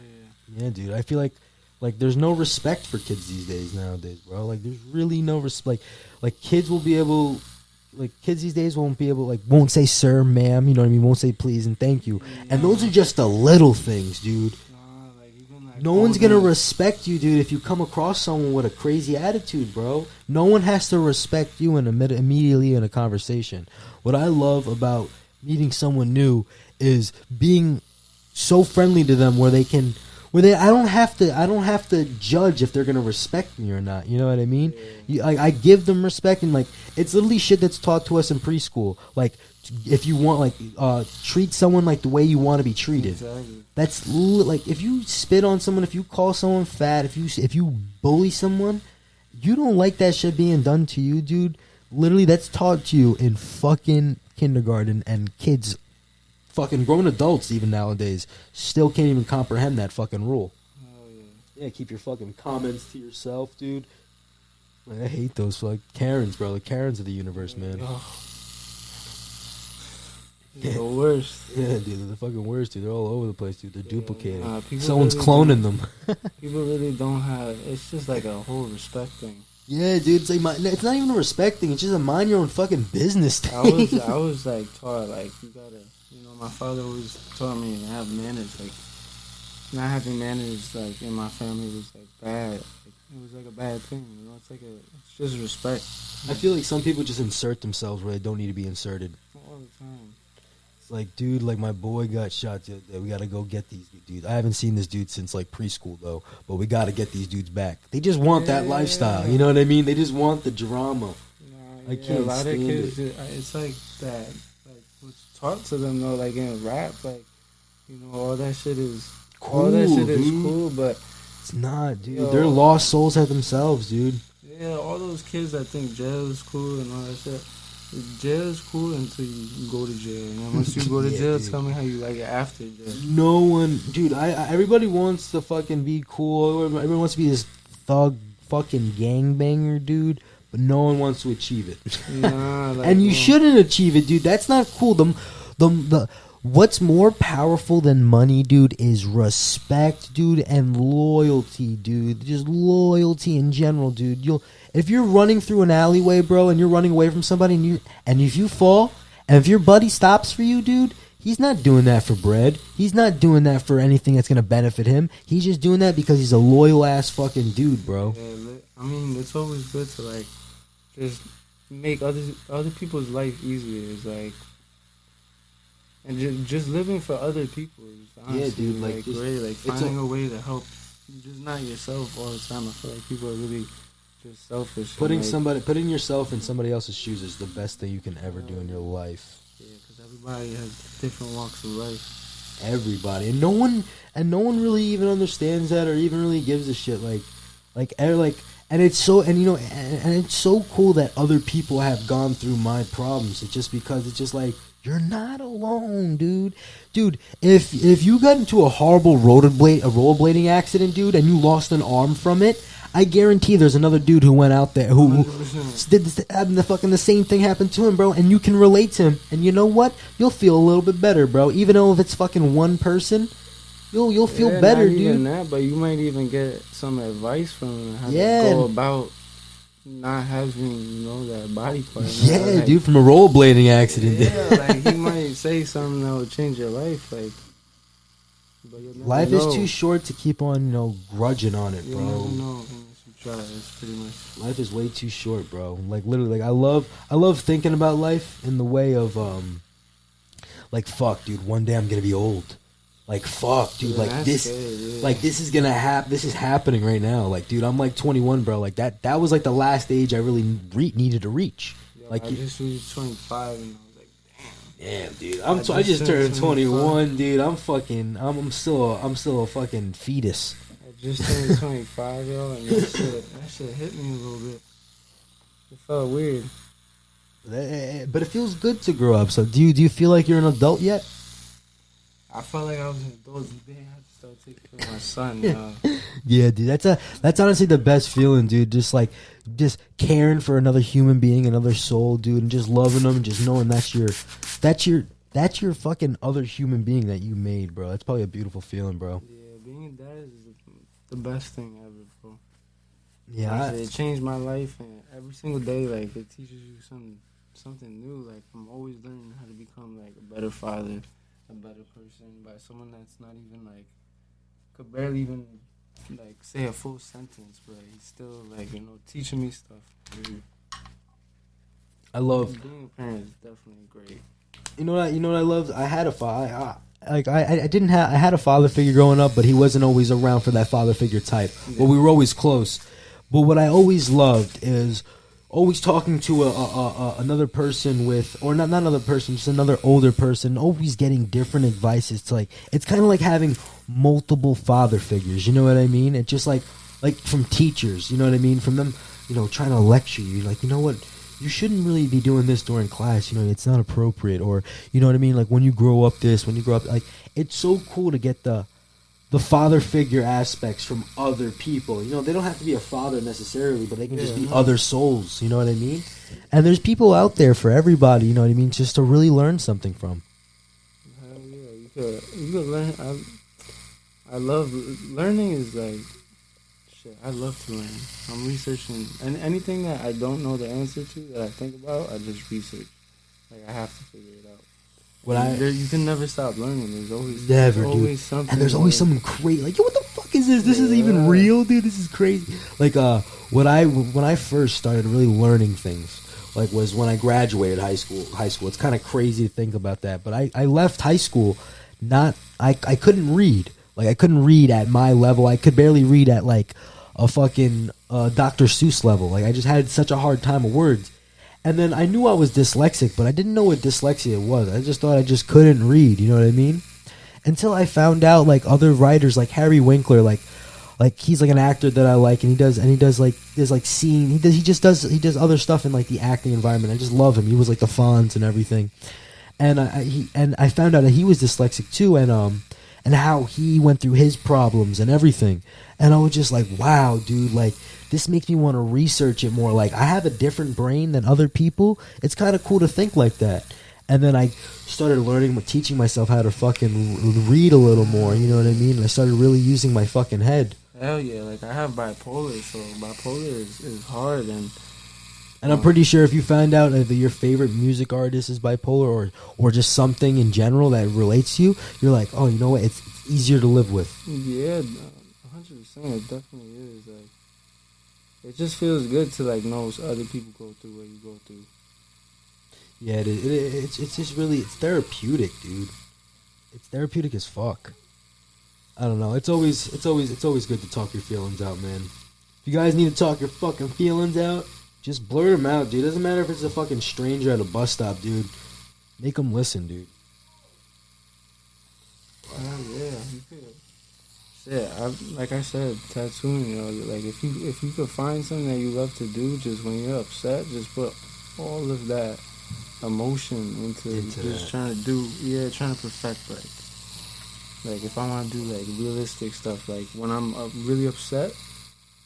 yeah, dude, I feel like there's no respect for kids these days nowadays, bro. There's really no respect. Kids will be able, kids these days won't be able, won't say sir, ma'am, you know what I mean? Won't say please and thank you. And those are just the little things, dude. No one's gonna respect you, dude, if you come across someone with a crazy attitude, bro. No one has to respect you immediately in a conversation. What I love about meeting someone new is being so friendly to them I don't have to judge if they're gonna respect me or not. You know what I mean? I give them respect, and it's literally shit that's taught to us in preschool. If you want, treat someone the way you want to be treated. Exactly. That's if you spit on someone, if you call someone fat, if you bully someone, you don't like that shit being done to you, dude. Literally, that's taught to you in fucking kindergarten, and kids, fucking grown adults even nowadays, still can't even comprehend that fucking rule. Oh, yeah. Yeah, keep your fucking comments to yourself, dude. I hate those like Karens, bro. Like Karens of the universe, man. Oh, the worst. Yeah, dude, they're the fucking worst, dude. They're all over the place, dude. They're duplicating. People Someone's really cloning them. People really don't have. It's just like a whole respect thing. Yeah, dude. It's like it's not even a respect thing. It's just a mind your own fucking business thing. I was like taught like you gotta. My father always taught me to have manners. Like not having manners, like in my family, was like bad. Like, it was like a bad thing. It's just respect. I feel like some people just insert themselves where they don't need to be inserted. All the time. It's like, dude, like my boy got shot. We gotta go get these dudes. I haven't seen this dude since like preschool though, but we gotta get these dudes back. They just want that lifestyle. You know what I mean? They just want the drama. I can't a lot of stand kids, it. it's like that. Like what's taught to them though, like in rap, like all that shit is Cool, all that shit is dude. cool, but It's not, dude. They're lost souls at themselves, dude. yeah, all those kids that think jail is cool and all that shit. Jail is cool until you go to jail, and then once you go to Yeah, jail, dude. tell me how you like it after jail. No one, dude. Everybody wants to fucking be cool. Everyone wants to be this thug fucking gangbanger, dude. But no one wants to achieve it. Nah, like, And you shouldn't achieve it, dude. That's not cool. The what's more powerful than money, dude, is respect, dude, and loyalty, dude. Just loyalty in general, dude. If you're running through an alleyway, bro, and you're running away from somebody, and if you fall, and if your buddy stops for you, dude, he's not doing that for bread. He's not doing that for anything that's gonna benefit him. He's just doing that because he's a loyal ass fucking dude, bro. Yeah, I mean, it's always good to like just make other people's life easier. It's like, and just living for other people is honestly, dude, like, just, great. Like finding a way to help, just not yourself all the time. I feel like people are really just selfish. Putting like, yourself in somebody else's shoes is the best thing you can ever do in your life. Yeah, because everybody has different walks of life. Everybody, and no one really even understands that or even really gives a shit. And it's so, and it's so cool that other people have gone through my problems. It's just because it's just like, you're not alone, dude. Dude, if you got into a horrible rollerblading accident, dude, and you lost an arm from it, I guarantee there's another dude who went out there who did the same thing happened to him, bro, and you can relate to him. And you know what? You'll feel a little bit better, bro. Even though if it's fucking one person, you'll feel better, not dude. Even that, but you might even get some advice from him how to go about not having, that body part. Yeah, like, dude, from a rollerblading accident. Yeah, like he might say something that will change your life, like. Life is too short to keep on, grudging on it, bro. You never know unless you try. It's pretty much. Life is way too short, bro. Like literally, like I love thinking about life in the way of like fuck, dude. One day I'm gonna be old. Like fuck, dude. Yeah, like this, good, yeah. like this is gonna happen. This is happening right now. Like, dude, I'm like 21, bro. Like that was like the last age I really needed to reach. Yo, like I just reached 25 and I was like, damn, dude. I just turned 21, dude. I'm still a fucking fetus. I just turned 25, yo, and that shit hit me a little bit. It felt weird. But it feels good to grow up. So do you feel like you're an adult yet? I felt like I was an adult. Then I had to start taking care of my son. Yeah, dude. That's honestly the best feeling, dude. Just caring for another human being, another soul, dude, and just loving them, and just knowing that's your fucking other human being that you made, bro. That's probably a beautiful feeling, bro. Yeah, being a dad is the best thing ever, bro. Yeah, it changed my life, and every single day, like it teaches you something new. Like I'm always learning how to become like a better father, a better person by someone that's not even like could barely even like say a full sentence, but he's still like teaching me stuff. I love being a parent is definitely great. You know what I loved? I had a father. I had a father figure growing up, but he wasn't always around for that father figure type. Yeah. But we were always close. But what I always loved is always talking to another person or not another person, just another older person, always getting different advice. It's kind of like having multiple father figures, you know what I mean? It's just like from teachers, you know what I mean? From them, trying to lecture you, like, you know what? You shouldn't really be doing this during class, it's not appropriate, or, you know what I mean? Like when you grow up, like, it's so cool to get the the father figure aspects from other people. You know, they don't have to be a father necessarily, but they can just be other souls. You know what I mean? And there's people out there for everybody. You know what I mean? Just to really learn something from. Hell yeah, you could learn. I love learning. Is like shit. I love to learn. I'm researching, and anything that I don't know the answer to that I think about, I just research. Like I have to figure it out. You can never stop learning. There's always something. And there's always something crazy. Like, yo, what the fuck is this? This is even real, dude. This is crazy. Like, when I first started really learning things, like, was when I graduated high school. It's kind of crazy to think about that. But I left high school, I couldn't read. Like, I couldn't read at my level. I could barely read at, like, a fucking Dr. Seuss level. Like, I just had such a hard time with words. And then I knew I was dyslexic, but I didn't know what dyslexia was. I just thought I just couldn't read, you know what I mean? Until I found out, like, other writers, like Harry Winkler, like he's like an actor that I like, and he does like there's like scene. He does other stuff in like the acting environment. I just love him. He was like the Fonz and everything. And I found out that he was dyslexic too, and how he went through his problems and everything. And I was just like, wow, dude, like, this makes me want to research it more. Like, I have a different brain than other people. It's kind of cool to think like that. And then I started learning, teaching myself how to fucking read a little more, you know what I mean? And I started really using my fucking head. Hell yeah, like, I have bipolar, so bipolar is hard. And I'm pretty sure if you find out that your favorite music artist is bipolar or just something in general that relates to you, you're like, oh, you know what? It's easier to live with. Yeah, 100%. It definitely is. Like, it just feels good to, like, know other people go through what you go through. Yeah, it's just really, it's therapeutic, dude. It's therapeutic as fuck. I don't know. It's always good to talk your feelings out, man. If you guys need to talk your fucking feelings out, just blurt them out, dude. Doesn't matter if it's a fucking stranger at a bus stop, dude. Make them listen, dude. Yeah, you could. Yeah, like I said, tattooing, you know, like if you could find something that you love to do, just when you're upset, just put all of that emotion into just that. Trying to perfect, like if I want to do like realistic stuff, like when I'm really upset,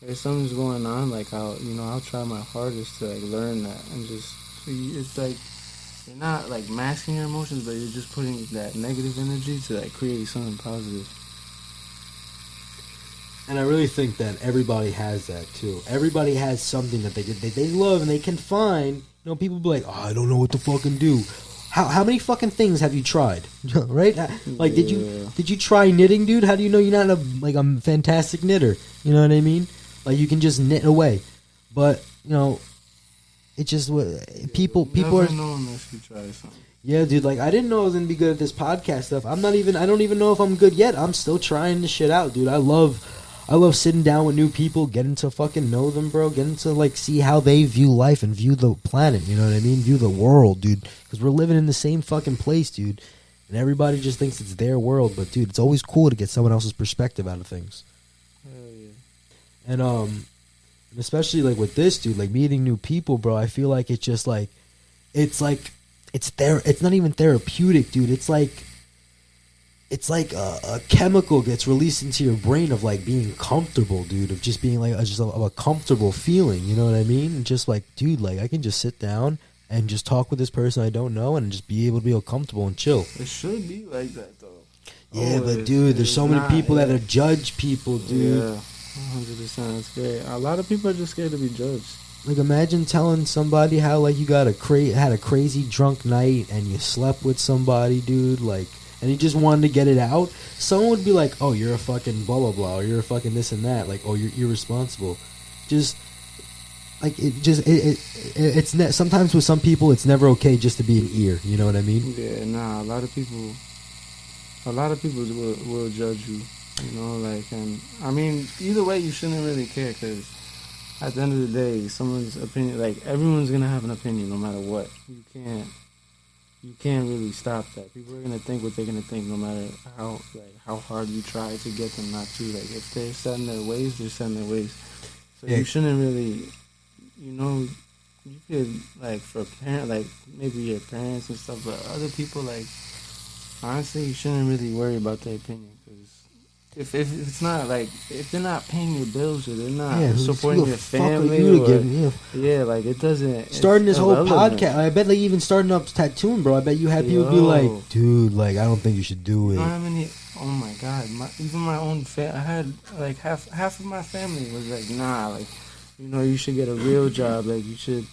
if something's going on, like I'll try my hardest to like learn that, and just it's like you're not like masking your emotions, but you're just putting that negative energy to like create something positive. And I really think that everybody has that too. Everybody has something that they love and they can find. You know, people be like, "Oh, I don't know what to fucking do." How many fucking things have you tried? Right? Like, did you try knitting, dude? How do you know you're not a fantastic knitter? You know what I mean? Like, you can just knit away, but you know, it's just what people are. Know unless you try something. Yeah, dude. Like, I didn't know I was gonna be good at this podcast stuff. I don't even know if I'm good yet. I'm still trying this shit out, dude. I love sitting down with new people, getting to fucking know them, bro. Getting to, like, see how they view life and view the planet, you know what I mean? View the world, dude. Because we're living in the same fucking place, dude. And everybody just thinks it's their world. But, dude, it's always cool to get someone else's perspective out of things. Hell yeah. And, especially, like, with this, dude, like, meeting new people, bro, I feel like it's just, like, it's not even therapeutic, dude. It's like a chemical gets released into your brain of like being comfortable, dude, of just being like just a comfortable feeling, you know what I mean? And just like, dude, like I can just sit down and just talk with this person I don't know and just be able to feel comfortable and chill. It should be like that though. Yeah, but dude, there's so many people that are judge people, dude. Yeah, 100%. That's great. A lot of people are just scared to be judged. Like, imagine telling somebody how like you had a crazy drunk night and you slept with somebody, dude, like. And you just wanted to get it out, someone would be like, oh, you're a fucking blah, blah, blah, or you're a fucking this and that. Like, oh, you're irresponsible. Just, like, it's sometimes with some people, it's never okay just to be an ear. You know what I mean? Yeah, nah, a lot of people will judge you, you know, like, and, I mean, either way, you shouldn't really care, because at the end of the day, someone's opinion, like, everyone's going to have an opinion no matter what. You can't really stop that. People are gonna think what they're gonna think, no matter how hard you try to get them not to. Like, if they're set in their ways, they're set in their ways. So you shouldn't really, you know, you could, like, for like maybe your parents and stuff, but other people, like, honestly, you shouldn't really worry about their opinion, because if it's not like if they're not paying your bills or they're not Yeah, supporting your family, yeah, like it doesn't. Starting this whole irrelevant. podcast, I bet like even starting up tattooing, bro. I bet you had people be like, "Dude, like I don't think you should do it." You know how many? Oh my god! Even my own I had like half of my family was like, "Nah, like you should get a real job. Like you should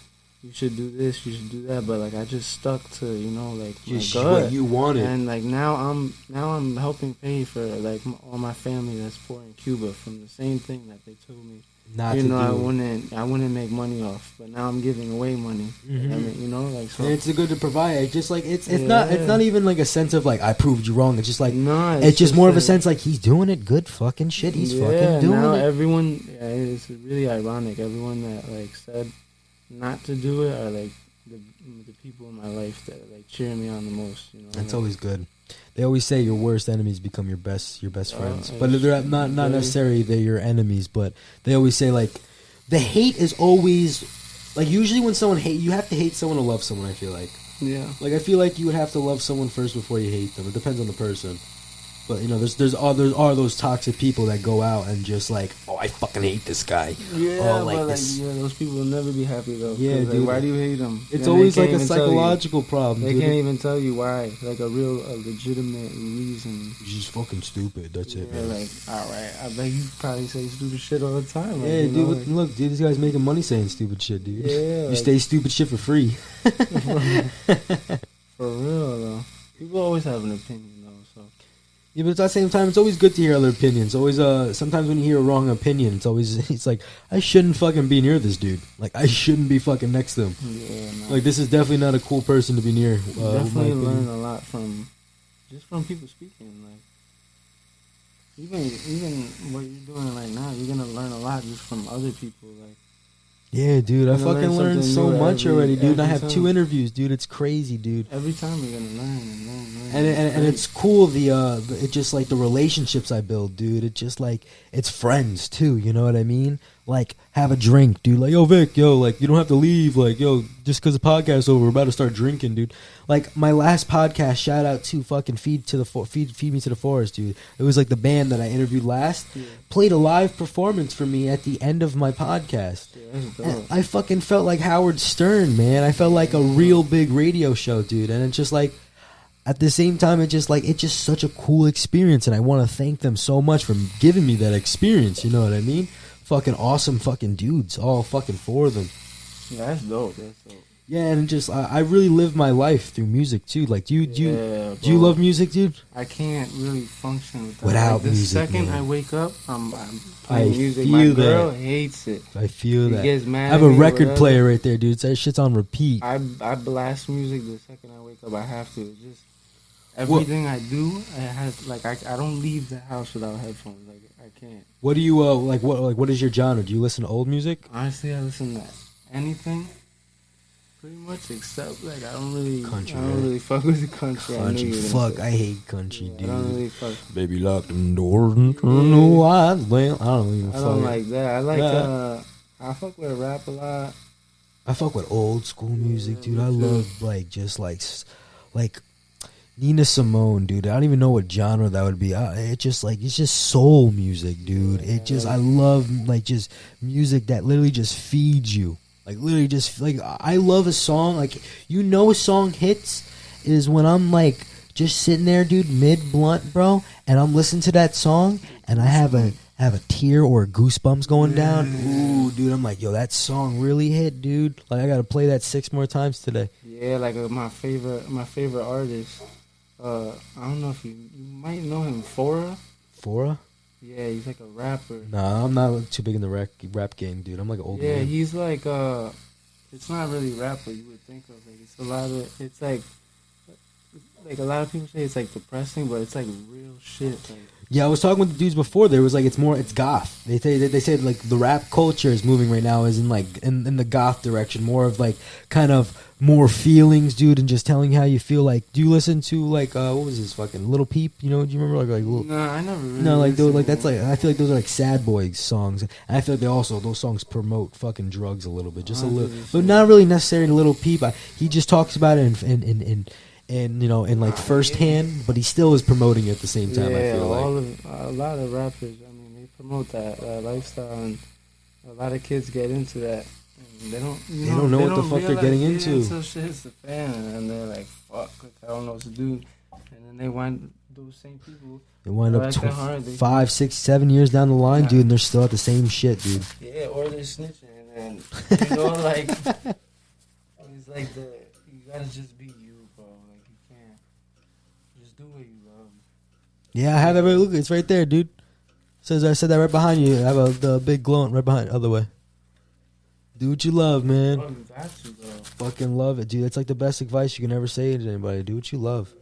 do this, you should do that." But like I just stuck to like Just my gut. what you wanted. And like now I'm helping pay for like all my family that's poor in Cuba from the same thing that they told me. Not I wouldn't make money off, but now I'm giving away money. Mm-hmm. I mean, like so. And it's good to provide. It's just like it's not even like a sense of like I proved you wrong. It's just like it's just more of a sense like he's doing it. Good fucking shit. He's fucking doing now it. Everyone, it's really ironic. Everyone that like said not to do it are like the people in my life that like cheer me on the most. That's always good. They always say your worst enemies become your best friends, but they're not necessarily they're your enemies. But they always say like the hate is always like usually when someone you have to hate someone to love someone. I feel like I feel like you would have to love someone first before you hate them. It depends on the there are those toxic people that go out and just like, oh, I fucking hate this guy. Yeah, but those people will never be happy though. Yeah, dude. Like, why do you hate them? It's always like a psychological problem. They can't even tell you why, like a legitimate reason. You're just fucking stupid. That's it, man. Like, all right, I bet you probably say stupid shit all the time. Like, yeah, dude. Look, dude, this guy's making money saying stupid shit, dude. Yeah, you stay stupid shit for free. For real though, people always have an opinion. Yeah, but at the same time, it's always good to hear other opinions. Always, sometimes when you hear a wrong opinion, it's like, I shouldn't fucking be near this dude. Like, I shouldn't be fucking next to him. Yeah, no. Like, this is definitely not a cool person to be near. Definitely learn a lot from people speaking. Like, even what you're doing right now, you're gonna learn a lot just from other people. Like, yeah, dude, I fucking learned so much already, dude. I have time. 2 interviews, dude. It's crazy, dude. Every time you're gonna learn and learn. And it's cool. It just like the relationships I build, dude. It's just like it's friends too. You know what I mean? Like have a drink, dude. Like, yo, Vic, yo, like you don't have to leave. Like, yo, just because the podcast's over, we're about to start drinking, dude. Like my last podcast, shout out to fucking Feed Me to the Forest, dude. It was like the band that I interviewed last played a live performance for me at the end of my podcast. Yeah, I fucking felt like Howard Stern, man. I felt like a real big radio show, dude. And it's just like. At the same time, it's just such a cool experience, and I want to thank them so much for giving me that experience. You know what I mean? Fucking awesome, fucking dudes, all fucking 4 of them. Yeah, that's dope. Yeah, and just I really live my life through music too. Like, do you love music, dude? I can't really function without music. The second I wake up, I'm playing music. My girl hates it. I feel that. Gets mad I have a record player right there, dude. That shit's on repeat. I blast music the second I wake up. I have to. It's just everything I do, I don't leave the house without headphones. Like I can't. What do you what is your genre? Do you listen to old music? Honestly, I listen to anything. Pretty much, except like I don't really fuck with the country. I hate country, dude. I don't really fuck. Baby, lock them doors and turn the lights down. I don't like that. I like I fuck with rap a lot. I fuck with old school music, dude. I love like Nina Simone, dude. I don't even know what genre that would be. It's just soul music, dude. I love like just music that literally just feeds you. Like literally just like I love a song. Like a song hits is when I'm like just sitting there, dude, mid blunt, bro, and I'm listening to that song and I have a tear or goosebumps going down. Ooh, dude, I'm like, yo, that song really hit, dude. Like I gotta play that 6 more times today. Yeah, like my favorite artist. I don't know if you might know him, Fora. Fora? Yeah, he's like a rapper. Nah, I'm not too big in the rap game, dude. I'm like an old man. Yeah, he's like it's not really rap what you would think of. Like it's like a lot of people say it's like depressing, but it's like real shit. Like, yeah, I was talking with the dudes before. There was like it's goth. They said like the rap culture is moving right now is in like in the goth direction, more of like kind of more feelings, dude, and just telling you how you feel. Like, do you listen to like what was this fucking Little Peep? You know, do you remember like little? No, I never. Really no, like those, like that's like I feel like those are like sad boy songs, and I feel like those songs promote fucking drugs a little bit, just a little, but not really necessarily Little Peep. He just talks about it in like firsthand, but he still is promoting it at the same time. I feel like a lot of rappers, I mean, they promote that lifestyle, and a lot of kids get into that. And they don't know what the fuck they're getting into. Until shit hits the fan, and they're like, "Fuck, I don't know what to do." And then those same people. They wind up 5, 6, 7 years down the line, dude, and they're still at the same shit, dude. Yeah, or they're snitching, and like it's like you gotta just be you, bro. Like you can't just do what you love. Yeah, I have that. Look, it's right there, dude. I said that right behind you. I have the big glowing right behind, other way. Do what you love, man. Oh, you got to, bro. Fucking love it, dude. That's like the best advice you can ever say to anybody. Do what you love.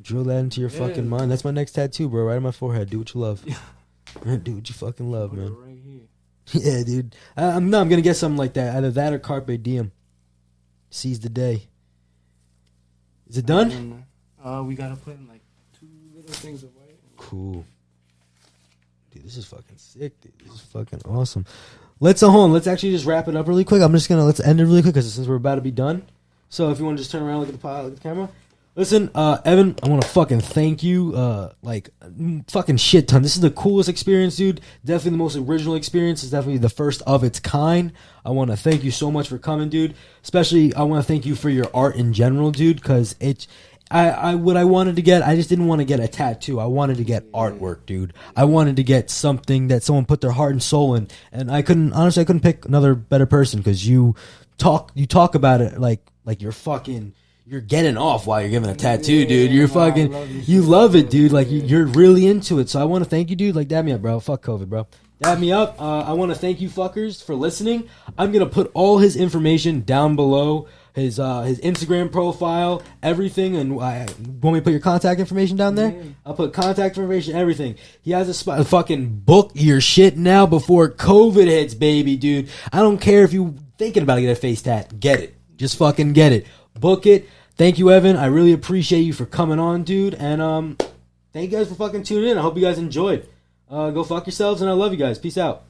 Drill that into your fucking mind. That's my next tattoo, bro. Right on my forehead. Do what you love. Do what you fucking love, man. Right here. Yeah, dude. I'm gonna get something like that. Either that or Carpe Diem. Seize the day. Is it done? We gotta put in like 2 little things of white. Cool. Dude, this is fucking sick, dude. This is fucking awesome. Let's actually just wrap it up really quick. Let's end it really quick because since we're about to be done. So if you want to just turn around, look at the camera. Listen, Evan, I want to fucking thank you, fucking shit ton. This is the coolest experience, dude. Definitely the most original experience. It's definitely the first of its kind. I want to thank you so much for coming, dude. Especially, I want to thank you for your art in general, dude, because what I wanted to get, I just didn't want to get a tattoo. I wanted to get artwork, dude. I wanted to get something that someone put their heart and soul in, and I couldn't pick another better person because you talk about it like you're getting off while you're giving a tattoo, dude. You're fucking, you love it, dude. Like you're really into it. So I want to thank you, dude. Like, dab me up, bro. Fuck COVID, bro. Dab me up. I want to thank you fuckers for listening. I'm going to put all his information down below. His Instagram profile, everything. And want me to put your contact information down there? Yeah. I'll put contact information, everything. He has a spot. Fucking book your shit now before COVID hits, baby, dude. I don't care if you thinking about getting a face tat. Get it. Just fucking get it. Book it. Thank you, Evan. I really appreciate you for coming on, dude. And thank you guys for fucking tuning in. I hope you guys enjoyed. Go fuck yourselves, and I love you guys. Peace out.